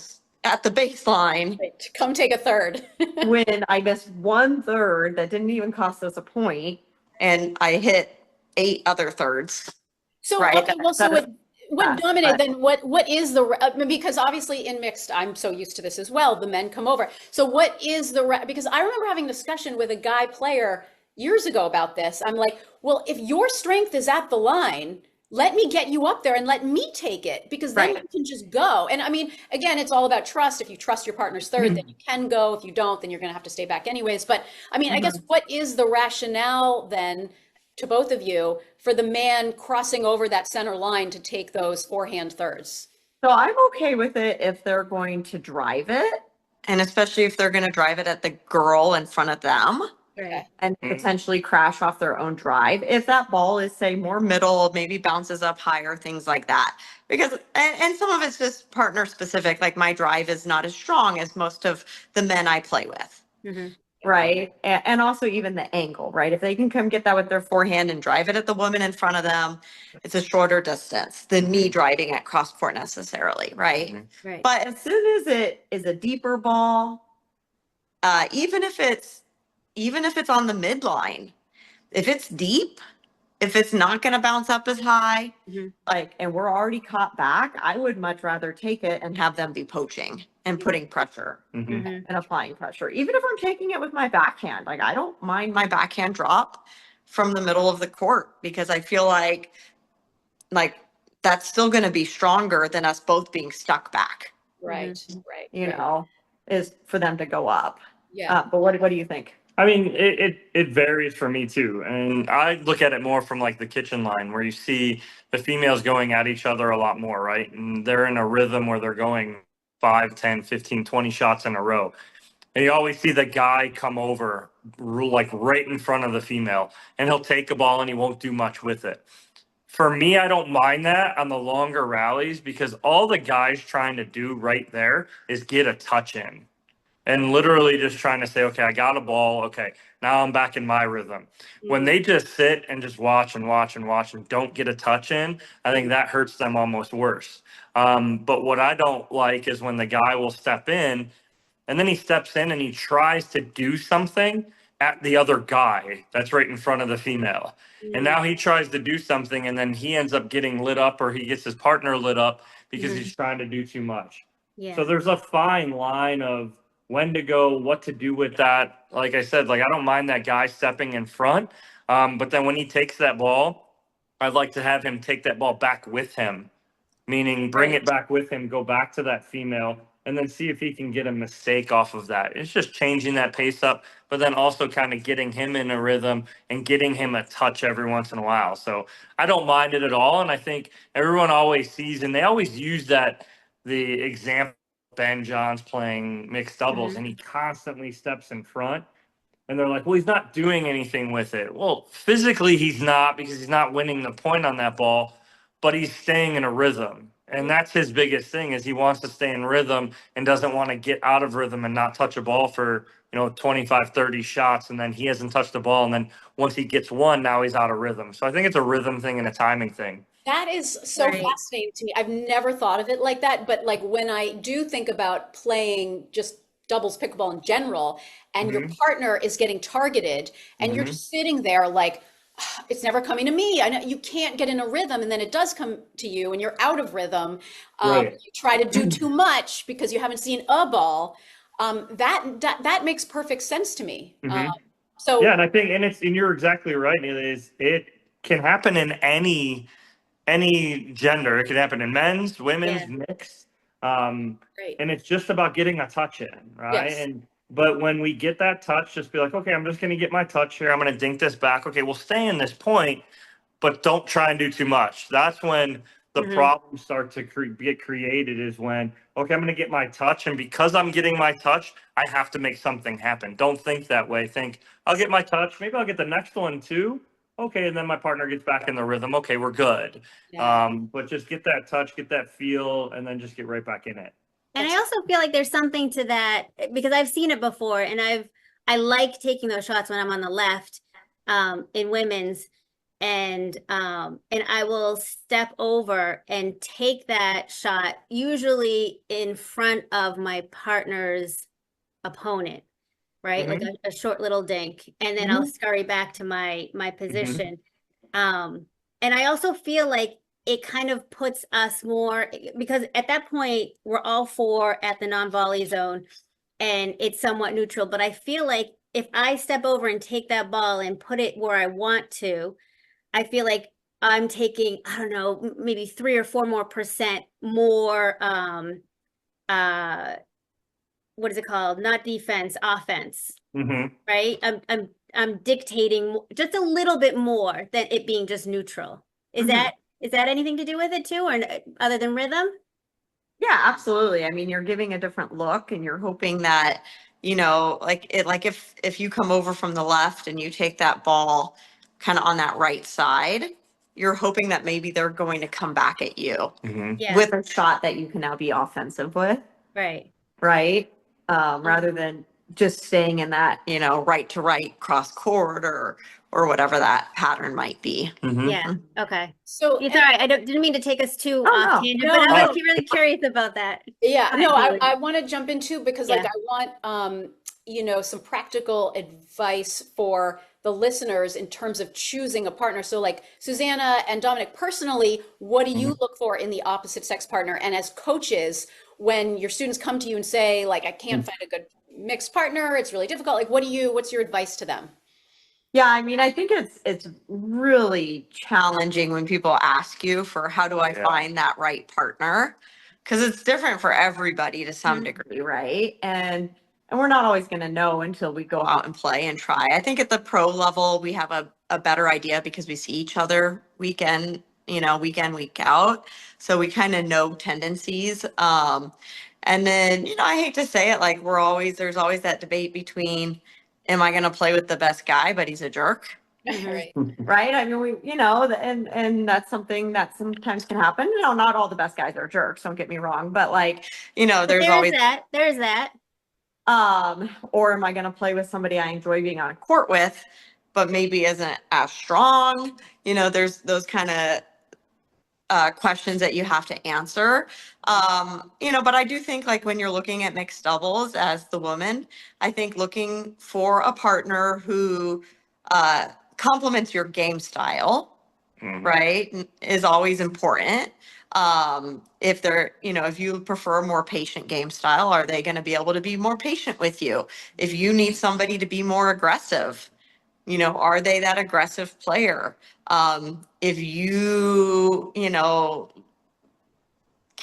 at the baseline. Right. Come take a third. When I missed 1/3 that didn't even cost us a point, and I hit 8 other thirds. So, right? okay, well, so what Dominic, then what is because obviously in mixed, I'm so used to this as well, the men come over. So what is because I remember having a discussion with a guy player years ago about this. I'm like, well, if your strength is at the line, let me get you up there and let me take it, because then you can just go. And I mean, again, it's all about trust. If you trust your partner's third, then you can go. If you don't, then you're going to have to stay back anyways. But I mean, I guess what is the rationale then to both of you for the man crossing over that center line to take those forehand thirds? So I'm okay with it if they're going to drive it, and especially if they're going to drive it at the girl in front of them. And potentially crash off their own drive. If that ball is, say, more middle, maybe bounces up higher, things like that. Because, and some of it's just partner specific, like my drive is not as strong as most of the men I play with. Right. And also even the angle, right? If they can come get that with their forehand and drive it at the woman in front of them, it's a shorter distance than me driving at cross court necessarily, right? But as soon as it is a deeper ball, even if it's on the midline, if it's deep, if it's not going to bounce up as high, Mhm. like, and we're already caught back, I would much rather take it and have them be poaching and putting pressure Mhm. and applying pressure. Even if I'm taking it with my backhand, like I don't mind my backhand drop from the middle of the court because I feel like that's still going to be stronger than us both being stuck back, Right, right, you right. know, is for them to go up. Yeah. But what do you think? I mean, it varies for me too. And I look at it more from like the kitchen line where you see the females going at each other a lot more, right? And they're in a rhythm where they're going 5, 10, 15, 20 shots in a row. And you always see the guy come over like right in front of the female and he'll take a ball and he won't do much with it. For me, I don't mind that on the longer rallies because all the guy's trying to do right there is get a touch in and literally just trying to say, okay, I got a ball. Okay, now I'm back in my rhythm. When they just sit and just watch and watch and watch and don't get a touch in, I think that hurts them almost worse. But what I don't like is when the guy will step in and then he steps in and he tries to do something at the other guy that's right in front of the female. And now he tries to do something and then he ends up getting lit up or he gets his partner lit up because he's trying to do too much. Yeah. So there's a fine line of when to go, what to do with that. Like I said, like I don't mind that guy stepping in front. But then when he takes that ball, I'd like to have him take that ball back with him, meaning bring it back with him, go back to that female, and then see if he can get a mistake off of that. It's just changing that pace up, but then also kind of getting him in a rhythm and getting him a touch every once in a while. So I don't mind it at all. And I think everyone always sees, and they always use that, the example, Ben John's playing mixed doubles and he constantly steps in front. And they're like, well, he's not doing anything with it. Well, physically, he's not because he's not winning the point on that ball, but he's staying in a rhythm. And that's his biggest thing is he wants to stay in rhythm and doesn't want to get out of rhythm and not touch a ball for, 25, 30 shots. And then he hasn't touched the ball. And then once he gets one, now he's out of rhythm. So I think it's a rhythm thing and a timing thing. That is so Right. fascinating to me. I've never thought of it like that, but like when I do think about playing just doubles pickleball in general, and your partner is getting targeted, and you're just sitting there like, "Ah, it's never coming to me. I know you can't get in a rhythm, and then it does come to you, and you're out of rhythm. Right. You try to do too much because you haven't seen a ball. That makes perfect sense to me. So Yeah, and I think, and you're exactly right, Neely, is it can happen in any gender. It can happen in men's, women's, mixed. great. And it's just about getting a touch in, right? Yes. But when we get that touch, just be like, okay, I'm just going to get my touch here. I'm going to dink this back. Okay, we'll stay in this point, but don't try and do too much. That's when the problems start to get created is when, okay, I'm going to get my touch. And because I'm getting my touch, I have to make something happen. Don't think that way. Think, I'll get my touch. Maybe I'll get the next one too. Okay, and then my partner gets back in the rhythm. Okay, we're good. Yeah. But just get that touch, get that feel, and then just get right back in it. And I also feel like there's something to that because I've seen it before and I like taking those shots when I'm on the left in women's and I will step over and take that shot usually in front of my partner's opponent, right? Like a short little dink, and then I'll scurry back to my position. And I also feel like it kind of puts us more because at that point we're all four at the non-volley zone and it's somewhat neutral. But I feel like if I step over and take that ball and put it where I want to, I feel like I'm taking, I don't know, maybe 3 or 4 more % more what is it called? Not defense, offense. Right? I'm dictating just a little bit more than it being just neutral. Is that anything to do with it too, or other than rhythm? Yeah, absolutely. I mean, you're giving a different look and you're hoping that, like if you come over from the left and you take that ball kind of on that right side, you're hoping that maybe they're going to come back at you Yeah. with a shot that you can now be offensive with, Right. right? Rather than just staying in that, right to right cross court or whatever that pattern might be. Yeah. Okay. So It's all right. I didn't mean to take us too Oh, off no. tangent, No, but I no. was really curious about that. Yeah, Go no, ahead, Neely. I want to jump in too because like Yeah. I want some practical advice for the listeners in terms of choosing a partner. So like Susannah and Dominic, personally, what do you look for in the opposite sex partner? And as coaches, when your students come to you and say, like, I can't find a good mixed partner, it's really difficult. Like, what's your advice to them? Yeah, I mean, I think it's really challenging when people ask you for how do I find that right partner? Because it's different for everybody to some degree, right? And we're not always going to know until we go out and play and try. I think at the pro level, we have a better idea because we see each other week in, week in, week out. So we kind of know tendencies. And then, I hate to say it, like there's always that debate between, am I going to play with the best guy, but he's a jerk? Right. Right. I mean, and that's something that sometimes can happen. Not all the best guys are jerks. Don't get me wrong, but like, there's always there's that. Or am I going to play with somebody I enjoy being on a court with, but maybe isn't as strong? There's those kind of questions that you have to answer. But I do think like when you're looking at mixed doubles as the woman, I think looking for a partner who complements your game style, right, is always important. If if you prefer a more patient game style, are they going to be able to be more patient with you? If you need somebody to be more aggressive, are they that aggressive player? If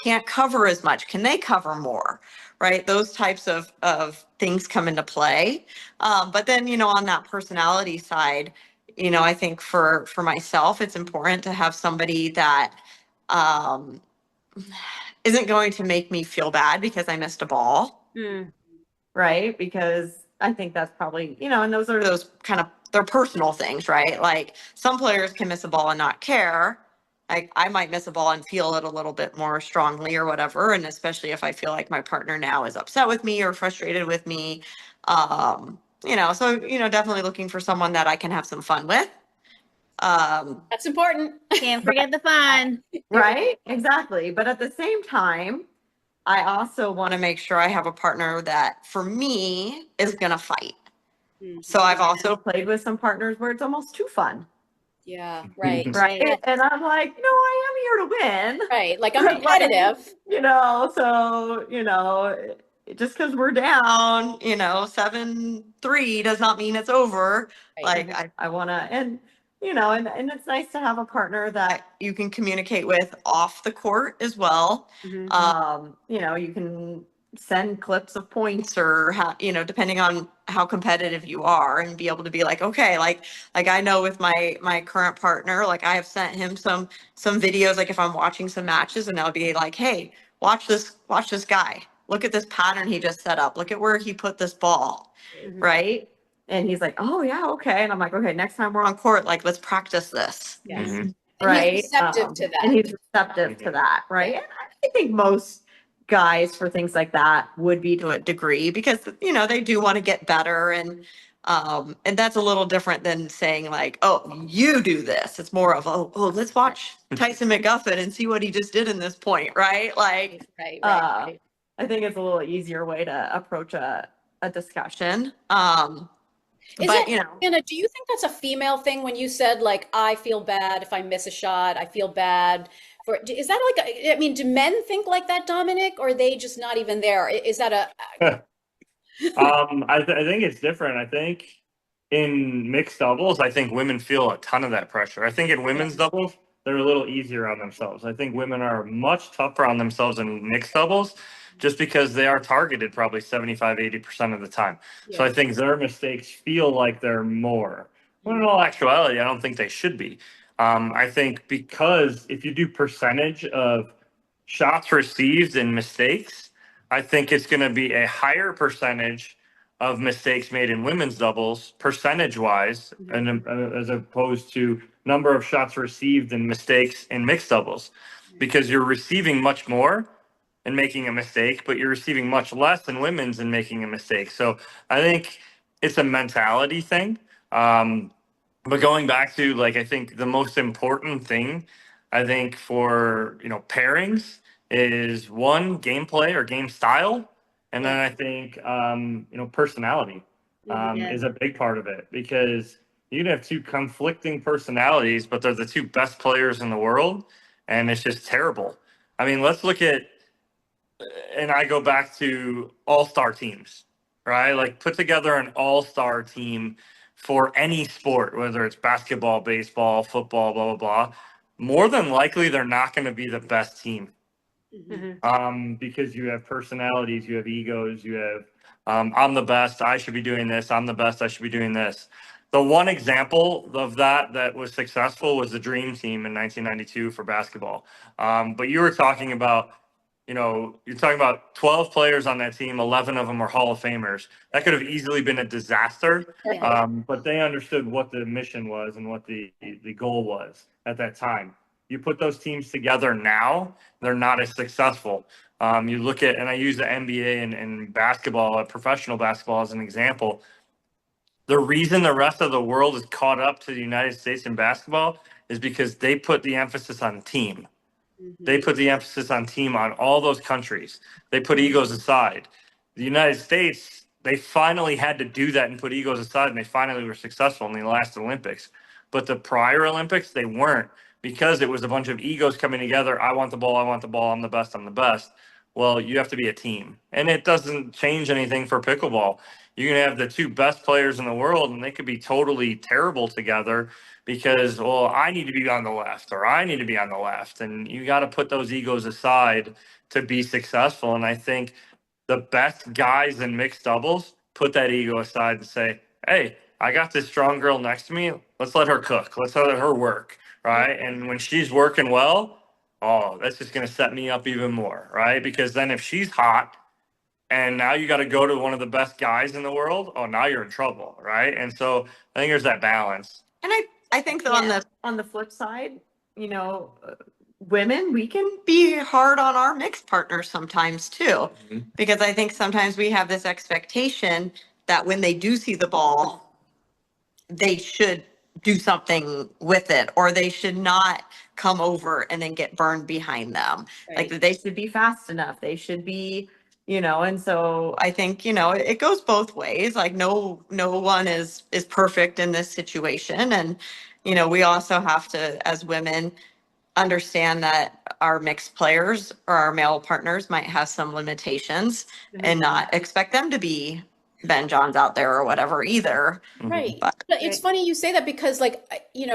can't cover as much, can they cover more? Right? Those types of things come into play. But then, on that personality side, I think for myself, it's important to have somebody that isn't going to make me feel bad because I missed a ball. Right? Because I think that's probably, and those kind of, they're personal things, right? Like some players can miss a ball and not care. I might miss a ball and feel it a little bit more strongly or whatever. And especially if I feel like my partner now is upset with me or frustrated with me. So, definitely looking for someone that I can have some fun with. That's important. Can't forget the fun. Right? Exactly. But at the same time, I also want to make sure I have a partner that for me is going to fight. So I've also played with some partners where it's almost too fun. Yeah, right. Right. And I'm like, no, I am here to win. Right. Like I'm competitive. Just because we're down, 7-3 does not mean it's over. Right. Like I want to, and it's nice to have a partner that you can communicate with off the court as well. You can send clips of points or how, depending on how competitive you are, and be able to be like, okay, like I know with my current partner, like I have sent him some videos, like if I'm watching some matches, and I'll be like, hey, watch this guy. Look at this pattern he just set up. Look at where he put this ball. Right. And he's like, oh yeah, okay. And I'm like, okay, next time we're on court, like let's practice this. Yes. And Right. he's receptive to that. And he's receptive to that. Right. And I think most guys for things like that would be to a degree, because they do want to get better, and that's a little different than saying like, oh, you do this. It's more of, oh, let's watch Tyson McGuffin and see what he just did in this point, right? Like, Right. I think it's a little easier way to approach a discussion. Anna, do you think that's a female thing when you said like, I feel bad if I miss a shot, I feel bad for, is that like, I mean, do men think like that, Dominic, or are they just not even there? Is that a... I think it's different. I think in mixed doubles, I think women feel a ton of that pressure. I think in women's doubles, they're a little easier on themselves. I think women are much tougher on themselves in mixed doubles, just because they are targeted probably 75-80% of the time. So I think their mistakes feel like they're more. When in all actuality, I don't think they should be. I think because if you do percentage of shots received and mistakes, I think it's going to be a higher percentage of mistakes made in women's doubles, percentage wise, and as opposed to number of shots received and mistakes in mixed doubles, because you're receiving much more and making a mistake, but you're receiving much less in women's and making a mistake. So I think it's a mentality thing. But going back to like, I think the most important thing, I think for, pairings is one, gameplay or game style, And then I think, personality Yeah. is a big part of it, because you can have two conflicting personalities, but they're the two best players in the world, and it's just terrible. I mean, let's look at, and I go back to all-star teams, right? Like, put together an all-star team for any sport, whether it's basketball, baseball, football, blah, blah, blah. More than likely, they're not going to be the best team. Because you have personalities, you have egos, you have, I'm the best, I should be doing this, I'm the best, I should be doing this. The one example of that was successful was the Dream Team in 1992 for basketball. But you were talking about, you're talking about 12 players on that team, 11 of them are Hall of Famers. That could have easily been a disaster. Yeah. But they understood what the mission was and what the goal was at that time. You put those teams together now, they're not as successful. You look at, and I use the NBA and basketball, professional basketball as an example. The reason the rest of the world is caught up to the United States in basketball is because they put the emphasis on team. They put the emphasis on team on all those countries. They put egos aside. The United States, they finally had to do that and put egos aside, and they finally were successful in the last Olympics. But the prior Olympics, they weren't, because it was a bunch of egos coming together. I want the ball, I want the ball, I'm the best, I'm the best. Well, you have to be a team. And it doesn't change anything for pickleball. You can have the two best players in the world, and they could be totally terrible together because, well, I need to be on the left or I need to be on the left. And you got to put those egos aside to be successful. And I think the best guys in mixed doubles put that ego aside and say, hey, I got this strong girl next to me. Let's let her cook. Let's let her work. Right. And when she's working well, oh, that's just going to set me up even more. Right. Because then if she's hot, and now you got to go to one of the best guys in the world, oh, now you're in trouble, right? And so I think there's that balance. And I think that on the flip side, women, we can be hard on our mixed partners sometimes too, because I think sometimes we have this expectation that when they do see the ball, they should do something with it, or they should not come over and then get burned behind them. Like that they should be fast enough. They should be, and so I think, it goes both ways. Like no one is perfect in this situation. And, we also have to, as women, understand that our mixed players or our male partners might have some limitations and not expect them to be Ben Johns out there or whatever either. Right. But- But it's funny you say that because, like,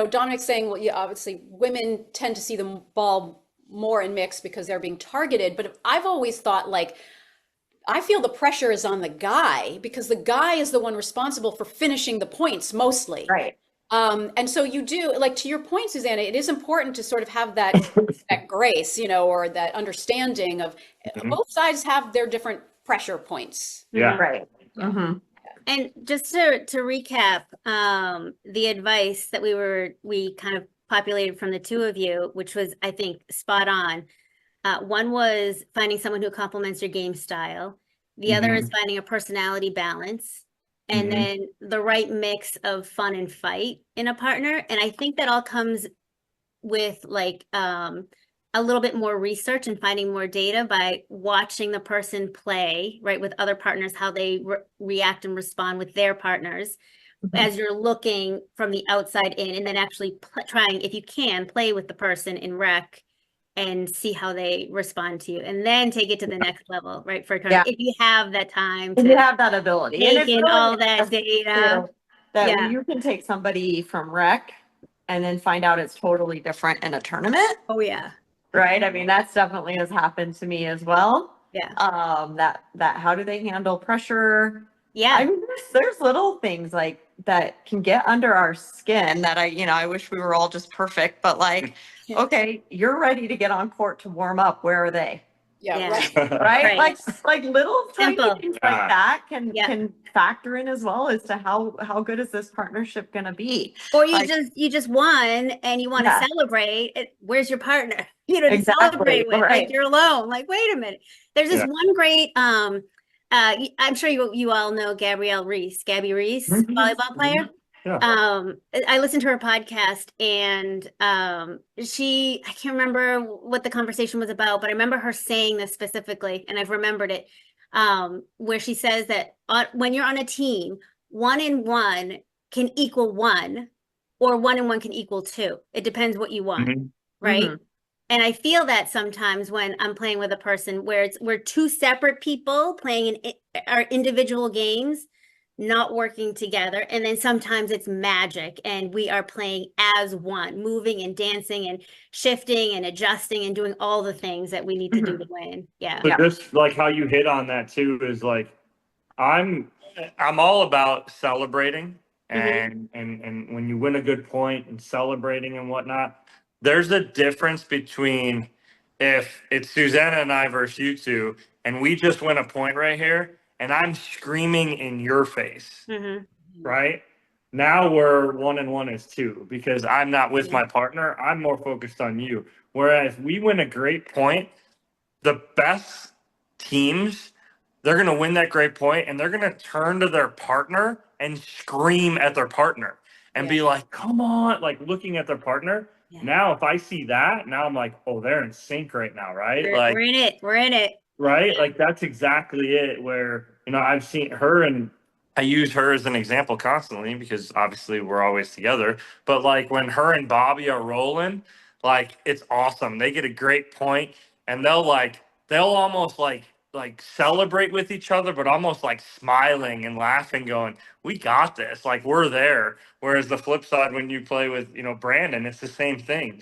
Dominic's saying, well, yeah, obviously women tend to see the ball more in mix because they're being targeted. But I've always thought, like, I feel the pressure is on the guy because the guy is the one responsible for finishing the points mostly. Right. And so you do, like, to your point, Susannah, it is important to sort of have that grace, or that understanding of both sides have their different pressure points. Yeah. Right. And just to recap, the advice that we kind of populated from the two of you, which was, I think, spot on. One was finding someone who complements your game style. The other is finding a personality balance, and then the right mix of fun and fight in a partner. And I think that all comes with like a little bit more research and finding more data by watching the person play, right, with other partners, how they react and respond with their partners as you're looking from the outside in, and then actually trying, if you can, play with the person in rec and see how they respond to you, and then take it to the next level, right? For if you have that time And to you have that ability. And take it's in really all that nice, data. that you can take somebody from rec and then find out it's totally different in a tournament. Oh yeah. Right. I mean, that's definitely has happened to me as well. Yeah. That how do they handle pressure? Yeah. I mean, there's little things like that can get under our skin that I wish we were all just perfect, but like, okay, you're ready to get on court to warm up. Where are they? Yeah, Yeah. right. Right? Right. Like little tiny Simple. things like that can Yeah. can factor in as well as to how good is this partnership gonna be. Or you Like- just won and you want to Yeah. celebrate. Where's your partner? To Exactly, celebrate with. right. Like you're alone. Like, wait a minute. There's this one great I'm sure you all know Gabby Reese, volleyball player. Yeah. I listened to her podcast, and I can't remember what the conversation was about, but I remember her saying this specifically, and I've remembered it. where she says that when you're on a team, 1 and 1 can equal 1, or 1 and 1 can equal 2. It depends what you want, Mhm. right? Mhm. And I feel that sometimes when I'm playing with a person where we're two separate people playing our individual games, not working together. And then sometimes it's magic and we are playing as one, moving and dancing and shifting and adjusting and doing all the things that we need to do to win. Yeah. So Yeah. just like how you hit on that too is like I'm I'm all about celebrating and when you win a good point and celebrating and whatnot. There's a difference between if it's Susanna and I versus you two, and we just win a point right here, and I'm screaming in your face, Mm-hmm. right? Now we're 1 and 1 is 2 because I'm not with Yeah. my partner. I'm more focused on you. Whereas we win a great point, the best teams, they're going to win that great point and they're going to turn to their partner and scream at their partner and be like, come on, like looking at their partner. Yeah. Now, if I see that, now I'm like, oh, they're in sync right now, right? We're in it. We're in it. Right? Like that's exactly it where, I've seen her and I use her as an example constantly because obviously we're always together. But like when her and Bobby are rolling, like it's awesome. They get a great point and they'll almost like celebrate with each other, but almost like smiling and laughing, going, we got this, like we're there. Whereas the flip side, when you play with, Brandon, it's the same thing.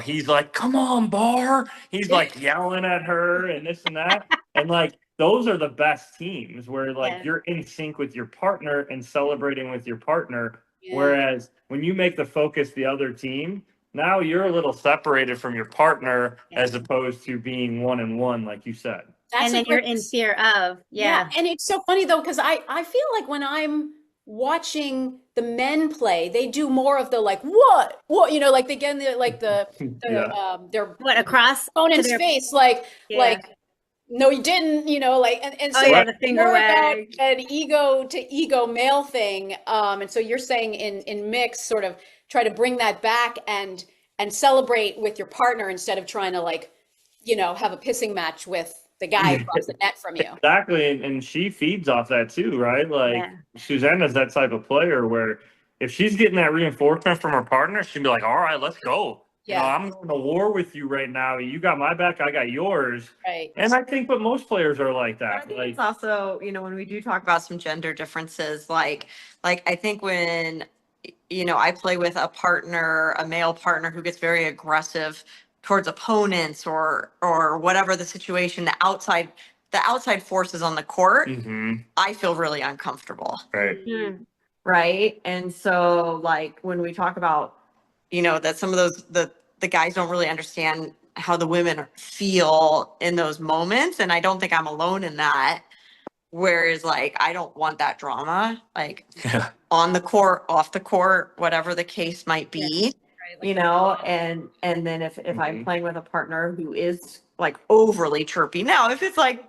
He's like, come on, Bar. He's like yelling at her and this and that. And like those are the best teams where like Yeah. you're in sync with your partner and celebrating with your partner. Yeah. Whereas when you make the focus the other team, now you're a little separated from your partner as opposed to being 1 and 1, like you said. That's And a then you're great in fear of, yeah. And it's so funny though, because I feel like when I'm watching the men play, they do more of the like what like they get in their What, across to opponent's their, face like yeah. no you didn't like and Oh so yeah, it's the finger more about wag. an ego to ego male thing, and so you're saying in mix sort of try to bring that back and celebrate with your partner instead of trying to like have a pissing match with the guy across the net from you. Exactly, and she feeds off that too, right? Like Yeah. Susanna's that type of player where if she's getting that reinforcement from her partner, she'd be like, "All right, let's go. Yeah. I'm going to war with you right now. You got my back, I got yours." Right. And I think, but most players are like I that. think Like, it's also, when we do talk about some gender differences, like I think when, I play with a male partner who gets very aggressive towards opponents or whatever the situation, the outside forces on the court, I feel really uncomfortable. right. Mm. Right. And so like when we talk about, that some of those, the guys don't really understand how the women feel in those moments. And I don't think I'm alone in that. Whereas like, I don't want that drama, like Yeah. on the court, off the court, whatever the case might be, and then if I'm Mhm. playing with a partner who is like overly chirpy. Now, if it's like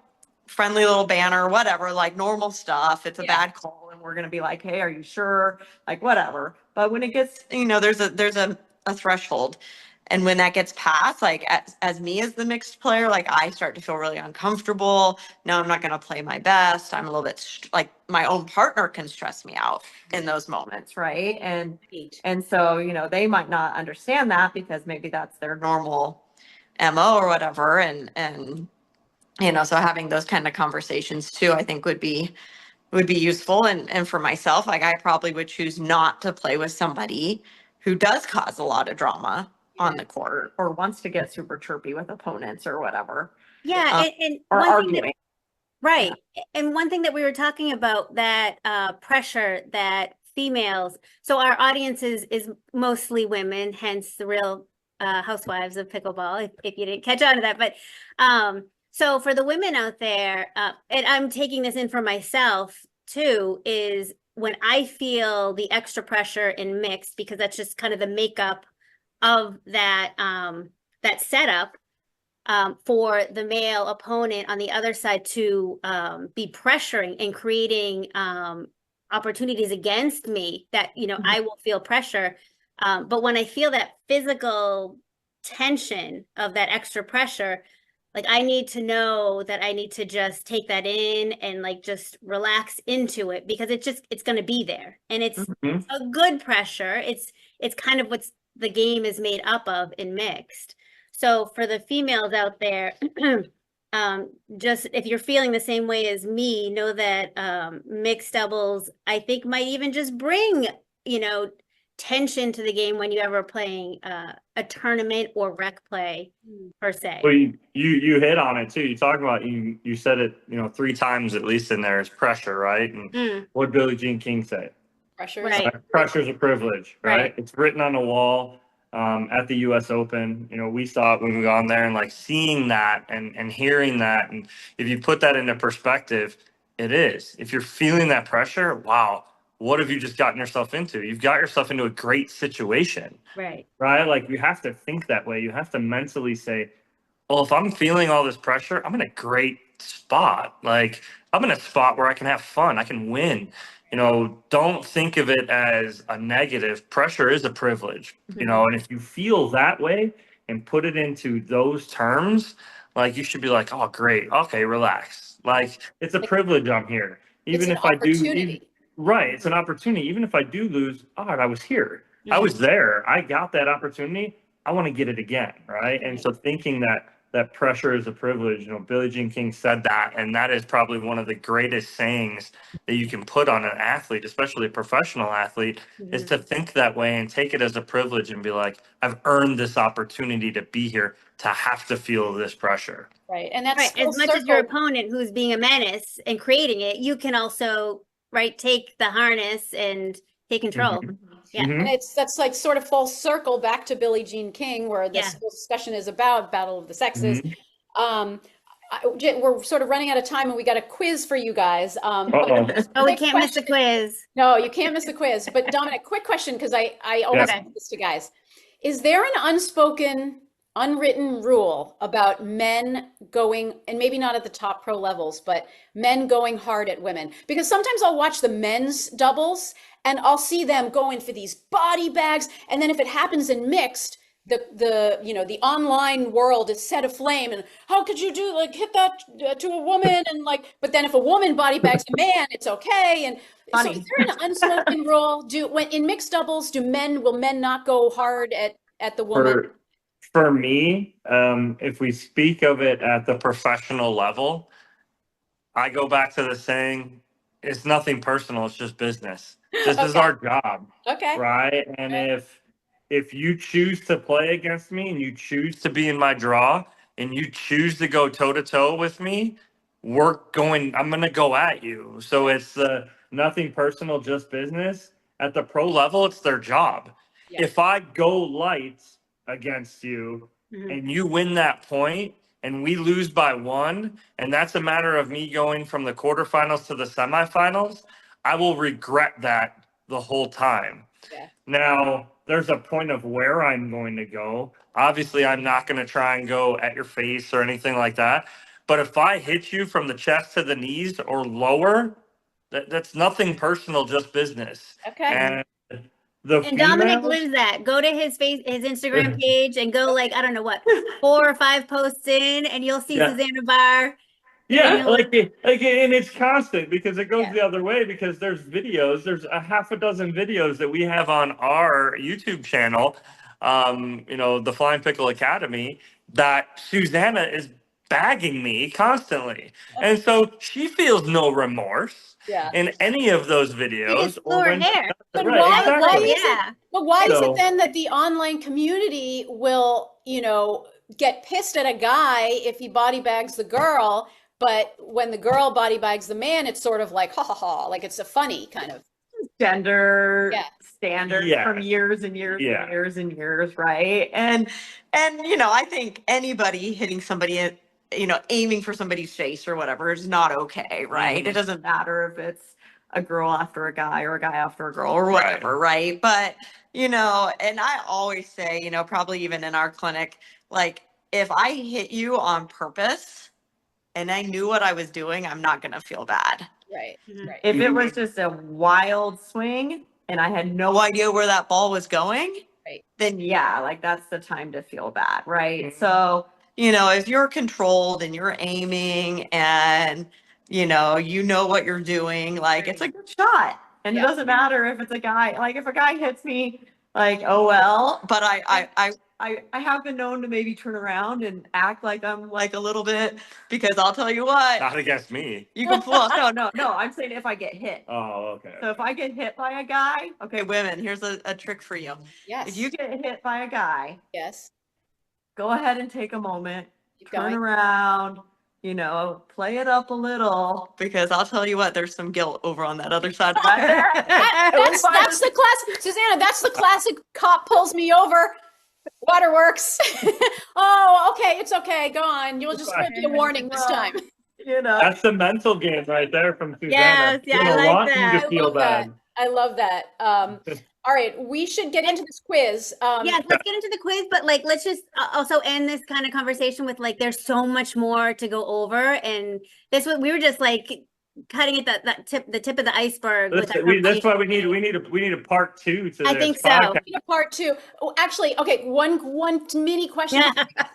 friendly little banner, whatever, like normal stuff, it's a bad call and we're going to be like, hey, are you sure? Like whatever. But when it gets, there's a threshold. And when that gets passed, like as me as the mixed player, like I start to feel really uncomfortable. No, I'm not going to play my best. I'm a little bit like my own partner can stress me out in those moments. Right. And so, they might not understand that because maybe that's their normal MO or whatever. And, so having those kind of conversations too, I think would be useful. And for myself, like I probably would choose not to play with somebody who does cause a lot of drama on the court or wants to get super chirpy with opponents or whatever. Yeah, and Or one thing arguing. that, right. And one thing that we were talking about, that pressure that females, so our audience is mostly women, hence the Real Housewives of Pickleball, if you didn't catch on to that. But so for the women out there, and I'm taking this in for myself too, is when I feel the extra pressure in mixed, because that's just kind of the makeup of that that setup, for the male opponent on the other side to be pressuring and creating opportunities against me that, I will feel pressure. But when I feel that physical tension of that extra pressure, Like I need to know that I need to just take that in and like just relax into it because it's going to be there. And it's Mhm. a good pressure. It's kind of what's the game is made up of in mixed. So for the females out there, just if you're feeling the same way as me, know that mixed doubles, I think might even just bring, you know, tension to the game when you ever playing a tournament or rec play per se. Well, you hit on it too. You talk about you said it, 3 times at least in there is pressure, right? And what did Billie Jean King say? Pressure. Right. Pressure's a privilege, right? Right. It's written on the wall at the U.S. Open. We saw it when we got on there, and like seeing that and hearing that, and if you put that into perspective, it is. If you're feeling that pressure, wow, what have you just gotten yourself into? You've got yourself into a great situation, Right. right? Like you have to think that way. You have to mentally say, well, if I'm feeling all this pressure, I'm in a great spot. Like I'm in a spot where I can have fun. I can win. Don't think of it as a negative. Pressure is a privilege, and if you feel that way and put it into those terms, like you should be like, oh, great. Okay, relax. Like it's a privilege I'm here. It's Even an if I do, opportunity. right. It's an opportunity. Even if I do lose, all right, I was here. I was there. I got that opportunity. I want to get it again, right? And so thinking that pressure is a privilege, Billie Jean King said that, and that is probably one of the greatest sayings that you can put on an athlete, especially a professional athlete, is to think that way and take it as a privilege and be like, I've earned this opportunity to be here, to have to feel this pressure. Right. And that's Right. As much as your opponent who's being a menace and creating it, you can also, right, take the harness and take control. Yeah. And that's like sort of full circle back to Billie Jean King, where this whole discussion is about battle of the sexes. We're sort of running out of time, and we got a quiz for you guys. Oh, we can't miss the quiz. No, you can't miss the quiz. But Dominic, quick question, because I always ask this to guys. Is there an unspoken, unwritten rule about men going, and maybe not at the top pro levels, but men going hard at women? Because sometimes I'll watch the men's doubles and I'll see them going for these body bags. And then if it happens in mixed, the online world is set aflame, and how could you hit that to a woman, and but then if a woman body bags a man, it's okay. And so is there an unspoken rule? When in mixed doubles, will men not go hard at the woman? For me, if we speak of it at the professional level, I go back to the saying, it's nothing personal, it's just business. This is our job. Okay. Right? And if you choose to play against me and you choose to be in my draw and you choose to go toe to toe with me, I'm going to go at you. So it's nothing personal, just business. At the pro level, it's their job. Yeah. If I go light against you and you win that point and we lose by 1, and that's a matter of me going from the quarterfinals to the semifinals, I will regret that the whole time. Yeah. Now, there's a point of where I'm going to go. Obviously, I'm not going to try and go at your face or anything like that. But if I hit you from the chest to the knees or lower, that's nothing personal, just business. Okay. And Dominic lives that. Go to his Instagram page and go I don't know what, 4 or 5 posts in, and you'll see Susannah Barr. Yeah, and it's constant because it goes the other way, because there's a half a dozen videos that we have on our YouTube channel, the Flying Pickle Academy, that Susannah is bagging me constantly. And so she feels no remorse in any of those videos. Or hair. But why is it then that the online community will, get pissed at a guy if he body bags the girl, but when the girl body bags the man, it's sort of like, ha ha ha, like it's a funny kind of gender standard from years and years and years and years, right? And I think anybody hitting somebody, aiming for somebody's face or whatever is not okay, right? It doesn't matter if it's a girl after a guy or a guy after a girl or whatever, right? But, and I always say, probably even in our clinic, if I hit you on purpose and I knew what I was doing, I'm not going to feel bad. Right. If it was just a wild swing and I had no idea where that ball was going, then that's the time to feel bad, right? So, if you're controlled and you're aiming and, you know what you're doing, like it's a good shot. And Yeah. it doesn't matter if it's a guy, like if a guy hits me, like, oh well, but I have been known to maybe turn around and act like I'm like a little bit, because I'll tell you what, Not against me. you can pull. No, I'm saying if I get hit. Oh, okay. So if I get hit by a guy, okay, women, here's a trick for you. Yes. If you get hit by a guy, Yes. go ahead and take a moment, Keep turn going. around, play it up a little, because I'll tell you what, there's some guilt over on that other side of my head. That's the classic, Susanna, that's the classic cop pulls me over. Waterworks. Oh, okay, it's okay. Go on. You'll just give me a warning this time. That's the mental game right there from Susannah. Yes, yeah, You I don't like want you that. to feel bad. I love that. All right, we should get into this quiz. Yes, let's get into the quiz, but like, let's just also end this kind of conversation with like, there's so much more to go over, and we were just like cutting at the tip of the iceberg. With That's our why conversation. we need a part 2 to I this think so. podcast. We need a part 2. Oh, actually, okay, one mini question.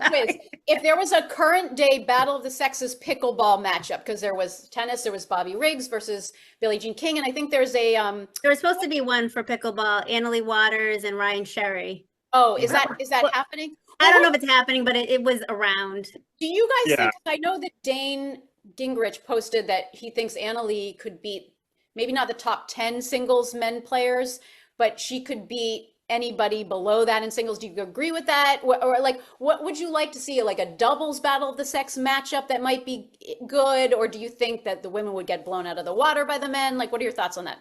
Quiz. If there was a current day Battle of the Sexes pickleball matchup, because there was tennis, there was Bobby Riggs versus Billie Jean King, and I think there's a There was supposed to be one for pickleball, Annalie Waters and Ryan Sherry. oh, is that happening? I don't know if it's happening, but it was around. Do you guys Yeah. think, I know that Dane Gingrich posted that he thinks Annalie could beat maybe not the top 10 singles men players, but she could beat anybody below that in singles. Do you agree with that? Or like, what would you like to see? Like a doubles battle of the sex matchup that might be good? Or do you think that the women would get blown out of the water by the men? Like, what are your thoughts on that?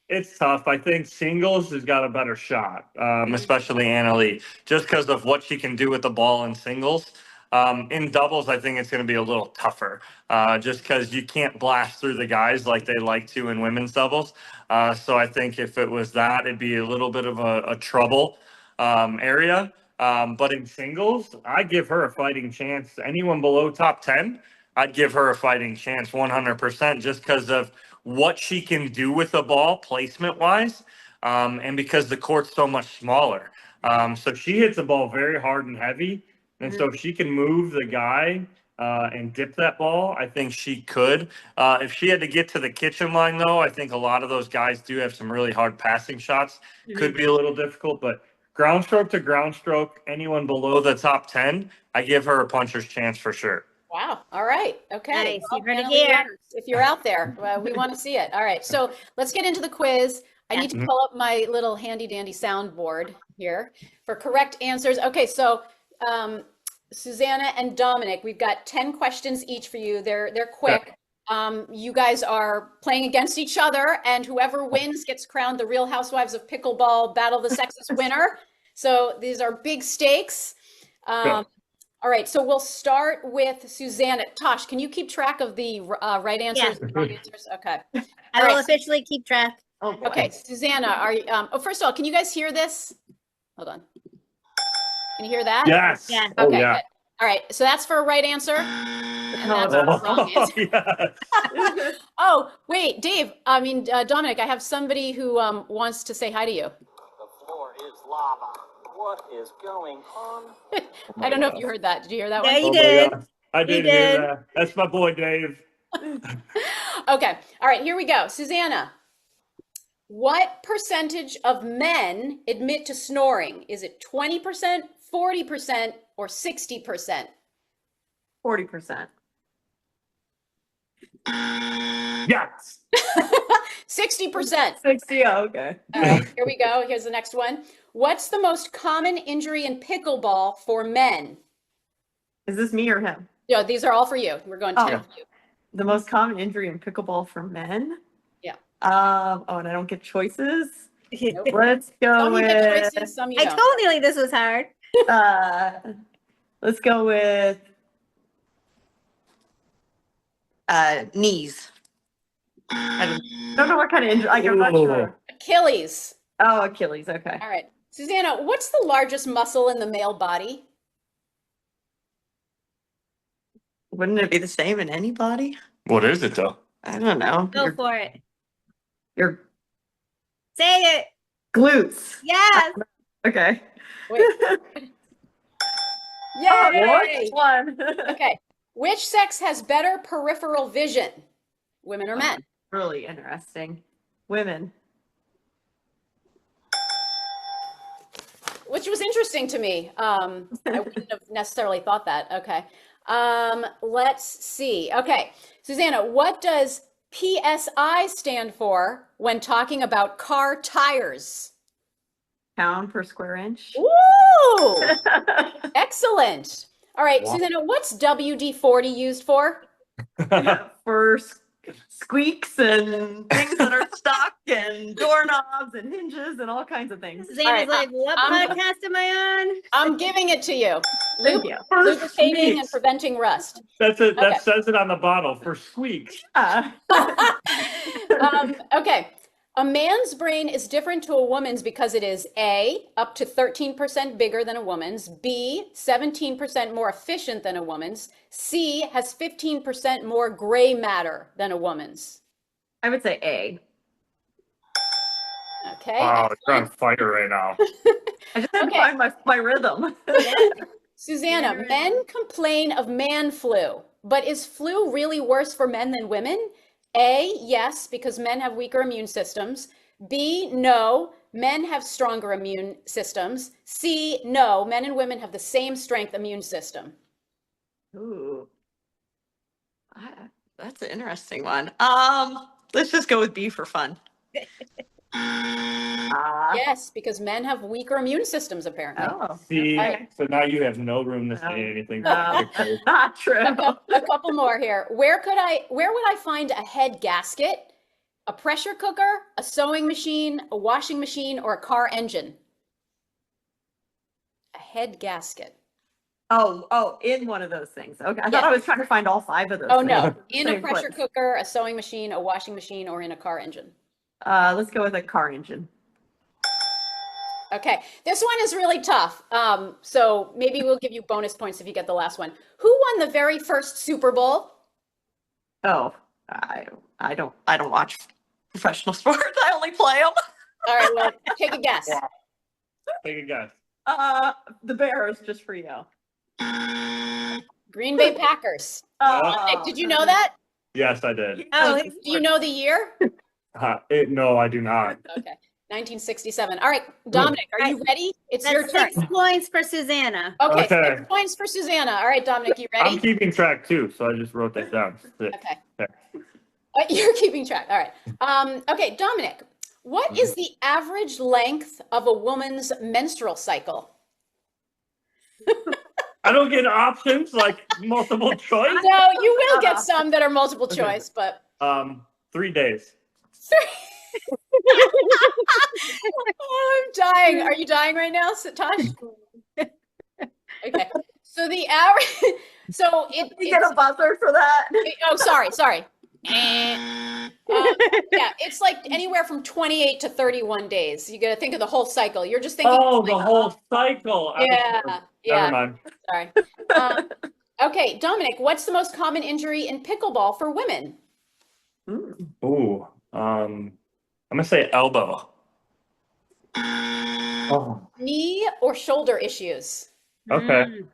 It's tough. I think singles has got a better shot, especially Annalie, just because of what she can do with the ball in singles. In doubles, I think it's going to be a little tougher, just because you can't blast through the guys like they like to in women's doubles. So I think if it was that, it'd be a little bit of a trouble area. But in singles, I give her a fighting chance. Anyone below top 10, I'd give her a fighting chance 100%, just because of what she can do with the ball placement wise, and because the court's so much smaller. So she hits the ball very hard and heavy. And so if she can move the guy and dip that ball, I think she could. If she had to get to the kitchen line, though, I think a lot of those guys do have some really hard passing shots. Could be a little difficult, but ground stroke to ground stroke, anyone below the top 10, I give her a puncher's chance for sure. Wow. All right. Okay. Nice. Well, You heard it Annalie here. Waters, if you're out there, we want to see it. All right. So let's get into the quiz. I need to pull up my little handy dandy soundboard here for correct answers. Okay. So, Susanna and Dominic, we've got 10 questions each for you. They're quick. You guys are playing against each other, and whoever wins gets crowned the Real Housewives of Pickleball Battle of the Sexes winner. So these are big stakes. All right, so we'll start with Susanna. Tosh, can you keep track of the right answers and wrong answers? Okay. I will officially keep track. Okay, Susanna, are you? First of all, can you guys hear this? Hold on. Can you hear that? Yes. Yeah. Oh, Okay. yeah. Good. All right, so that's for a right answer, and that's for a wrong answer. Yes. Oh, wait, Dave. Dominic. I have somebody who wants to say hi to you. The floor is lava. What is going on? I don't know if you heard that. Did you hear that one? Yeah, you Oh my did. God. I You did did. hear that. That's my boy, Dave. Okay. All right, here we go. Susanna, what percentage of men admit to snoring? Is it 20%, 40%, or 60%? 40%. Yes. 60%. 60, okay. All right, here we go. Here's the next one. What's the most common injury in pickleball for men? Is this me or him? Yeah, these are all for you. We're going 10 Oh. for you. The most common injury in pickleball for men? Yeah. And I don't get choices. Nope. Let's go Some you get with choices, some you I don't. told Neely this was hard. let's go with knees. I don't know what kind of injury. I'm not sure. Achilles. Oh, Achilles. Okay. All right. Susanna, what's the largest muscle in the male body? Wouldn't it be the same in any body? What is it though? I don't know. Go for it. Your Say it. glutes. Yes. Okay. Wait. Yay! One. Okay. Which sex has better peripheral vision? Women or men? Really interesting. Women. Which was interesting to me. I wouldn't have necessarily thought that. Okay. Let's see. Okay. Susanna, what does PSI stand for when talking about car tires? Pound per square inch. Ooh, excellent. All right, Wow. Susanna, what's WD-40 used for? For squeaks and things that are stuck and doorknobs and hinges and all kinds of things. Susanna's like, what I'm- podcast am I on? I'm giving it to you. Thank you. Lubricating and squeaks. preventing rust. That's it. Okay. That says it on the bottle for squeaks. Okay. A man's brain is different to a woman's because it is A, up to 13% bigger than a woman's, B, 17% more efficient than a woman's, C, has 15% more gray matter than a woman's. I would say A. Okay. Wow, you're on excellent. fire right now. I just didn't Okay. find my rhythm. Susanna, Yeah. men complain of man flu, but is flu really worse for men than women? A, yes, because men have weaker immune systems. B, no, men have stronger immune systems. C, no, men and women have the same strength immune system. Ooh. That's an interesting one. Let's just go with B for fun. Yes, because men have weaker immune systems, apparently. Oh. See, Alright. so now you have no room to say anything. That's not true. A couple more here. Where would I find a head gasket, a pressure cooker, a sewing machine, a washing machine, or a car engine? A head gasket. Oh, in one of those things. Okay. I thought Yeah. I was trying to find all 5 of those. Oh things. no, in a Same pressure place. cooker, a sewing machine, a washing machine, or in a car engine. Let's go with a car engine. Okay, this one is really tough. So maybe we'll give you bonus points if you get the last one. Who won the very first Super Bowl? Oh, I don't watch professional sports. I only play them. All right, well, take a guess. Wow. Take a guess. The Bears, just for you. Green Bay Packers. Nick, did you know that? Yes, I did. Oh, Do you know the year? No, I do not. Okay, 1967. All right, Dominic, are you ready? It's your that's turn. 6 points for Susanna. Okay, Okay. 6 points for Susanna. All right, Dominic, you ready? I'm keeping track too, so I just wrote that down. Okay. Okay. You're keeping track. All right. Okay, Dominic, what is the average length of a woman's menstrual cycle? I don't get options like multiple choice. No, you will get some that are multiple choice, but 3 days. oh, I'm dying. Are you dying right now, Tosh? Okay. So the average. So You get a buzzer for that? Oh, sorry. Yeah, it's like anywhere from 28 to 31 days. You got to think of the whole cycle. You're just thinking. Oh, the whole cycle. Yeah, Never yeah. mind. Sorry. Okay, Dominic, what's the most common injury in pickleball for women? Ooh, I'm gonna say elbow. Oh, Knee or shoulder issues? okay. Mm.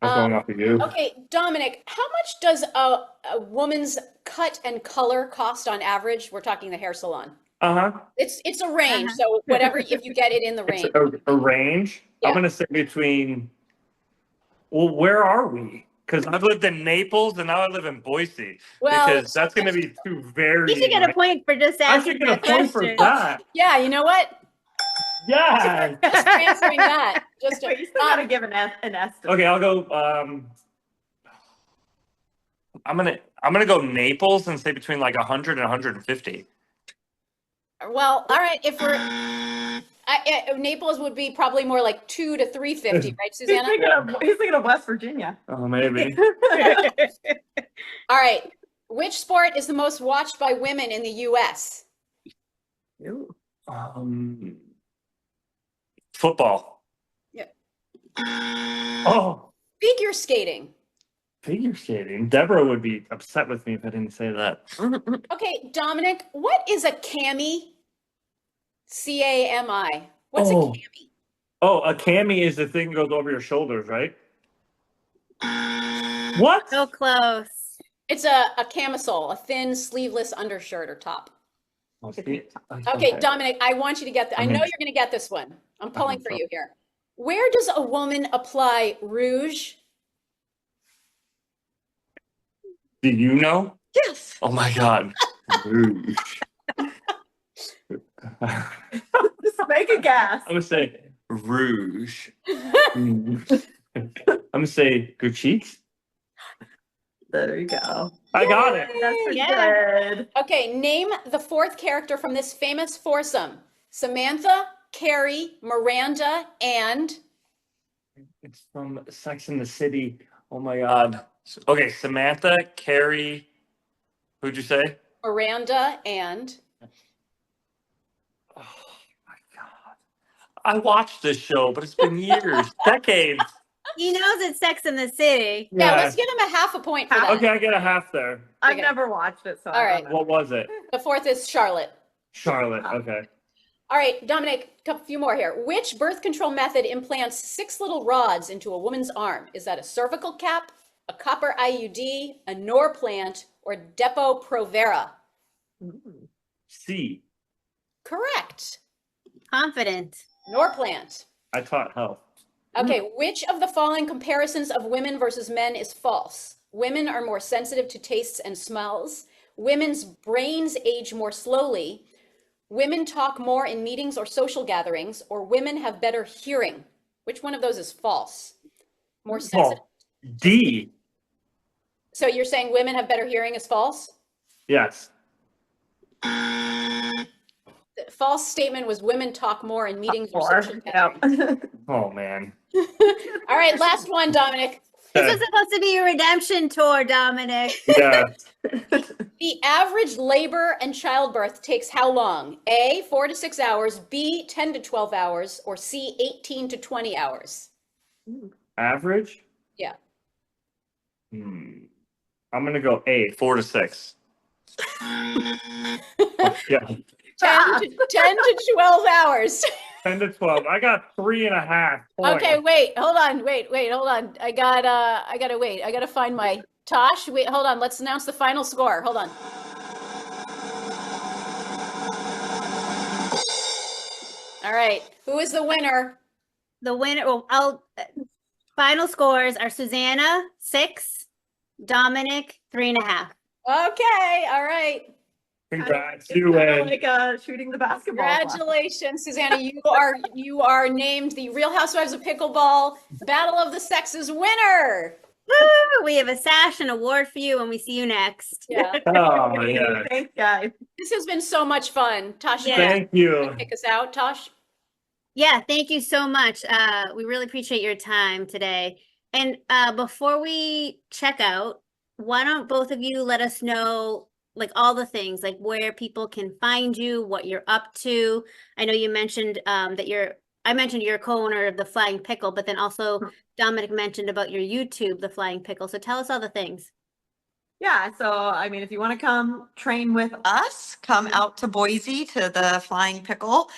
I'm going off of you. Okay, Dominic, how much does a woman's cut and color cost on average? We're talking the hair salon. Uh-huh. It's a range, so whatever, if you get it in the It's range. a range. Yeah. I'm gonna say between. Well, where are we? Because I've lived in Naples and now I live in Boise. Well, because that's gonna be two very. You should get a point for just I asking should get a that point for question. that. yeah, you know what? Yeah. Just for answering that. Just Wait, you still gotta give an estimate. Okay, I'll go. I'm gonna go Naples and say between like 100 and 150. well, all right. If we're Naples would be probably more like 2 to 350, right, Susanna? He's thinking of West Virginia. Oh, maybe. All right. Which sport is the most watched by women in the U.S.? Football. Yeah. Oh, Figure skating. figure skating. Deborah would be upset with me if I didn't say that. Okay, Dominic, what is a cami? C-A-M-I. What's a Oh. cami? Oh, a cami is the thing that goes over your shoulders, right? What? So close. It's a camisole, a thin sleeveless undershirt or top. Okay, Dominic, I want you to get, I know you're going to get this one. I'm pulling for you here. Where does a woman apply rouge? Do you know? Yes. Oh my God. Rouge. Just make a guess. I'm gonna say rouge. I'm gonna say good cheeks. There you go. I got it. That's pretty Yeah. good. Okay, name the fourth character from this famous foursome. Samantha, Carrie, Miranda, and It's from Sex and the City. Oh my God. Okay, Samantha, Carrie. Who'd you say? Miranda, and Oh my God. I watched this show, but it's been years, decades. He knows it's Sex in the City. yeah, let's give him a half a point for that. Okay, I get a half there. I've Okay. never watched it, so All I right. don't know. What was it? The fourth is Charlotte. Charlotte. Okay. All right, Dominic, a few more here. Which birth control method implants 6 little rods into a woman's arm? Is that a cervical cap, a copper IUD, a Norplant, or Depo-Provera? C. Correct. Confident. Norplant. I taught health. Okay, which of the following comparisons of women versus men is false? Women are more sensitive to tastes and smells. Women's brains age more slowly. Women talk more in meetings or social gatherings, or women have better hearing. Which one of those is false? More sensitive. Oh, D. So you're saying women have better hearing is false? Yes. The false statement was women talk more in meetings or Or, social gatherings. yep. Oh man. All right, last one, Dominic. This is supposed to be a redemption tour, Dominic. Yeah. The average labor and childbirth takes how long? A, 4 to 6 hours, B, 10 to 12 hours, or C, 18 to 20 hours? Average? Yeah. I'm gonna go A, 4 to 6. Yeah. 10 to 12 hours. 10 to 12. I got 3.5 points. Okay, wait, hold on. Hold on. I gotta wait. I gotta find my Tosh. Wait, hold on. Let's announce the final score. Hold on. All right. Who is the winner? The winner, final scores are Susannah, 6, Dominic, 3.5. Okay, all right. Congrats, It's you kinda win. like shooting the basketball. Congratulations, Susanna. You are named the Real Housewives of Pickleball Battle of the Sexes winner. Woo! We have a sash and award for you, and we see you next. Yeah. Oh, yeah. Thanks, guys. This has been so much fun. Tosh, you Yeah. wanna Thank you. kick us out, Tosh? Yeah, thank you so much. We really appreciate your time today. And before we check out, why don't both of you let us know like all the things, like where people can find you, what you're up to. I know you mentioned I mentioned you're a co-owner of the Flying Pickle, but then also Dominic mentioned about your YouTube, the Flying Pickle. So tell us all the things. Yeah, so I mean, if you want to come train with us, come out to Boise to the Flying Pickle.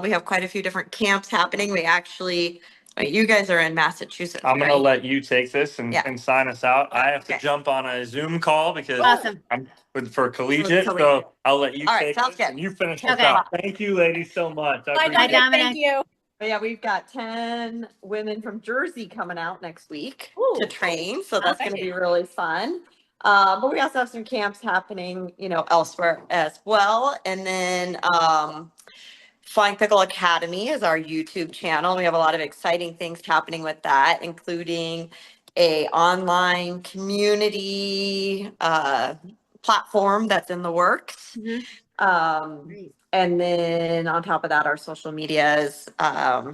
We have quite a few different camps happening. We actually, you guys are in Massachusetts, I'm gonna right? let you take this and, Yeah. and sign us out. I have to Okay. jump on a Zoom call because Awesome. I'm for collegiate, collegiate. so I'll let you All right, take sounds this good. and you finish this Okay. out. Thank you, ladies, so much. I Bye, appreciate Dominic. it. Dominic. Thank you. But yeah, we've got 10 women from Jersey coming out next week Ooh. to train, so that's going to Exciting. be really fun. But we also have some camps happening, elsewhere as well. And then Flying Pickle Academy is our YouTube channel. We have a lot of exciting things happening with that, including a online community platform that's in the works. Mhm. Great. And then on top of that, our social media is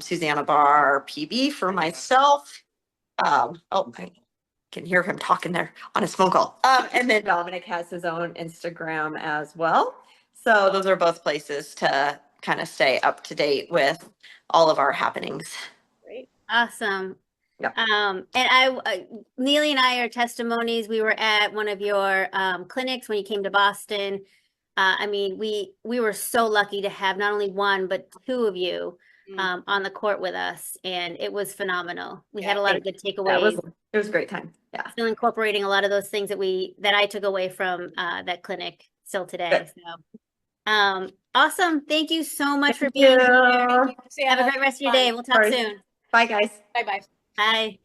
Susannah Barr PB for myself. I can hear him talking there on his phone call. And then Dominic has his own Instagram as well. So those are both places to kind of stay up to date with all of our happenings. Great. Awesome. Yep. And Neely and I are testimonies. We were at one of your clinics when you came to Boston. I mean, we were so lucky to have not only one, but two of you on the court with us, and it was phenomenal. We had a lot of good That was takeaways. It was a great time. Yeah. Still incorporating a lot of those things that I took away from that clinic still today. So awesome. Thank you so much for being here. you. Have a great rest of your day. We'll talk Sorry. soon. Bye, guys. Bye-bye. Bye.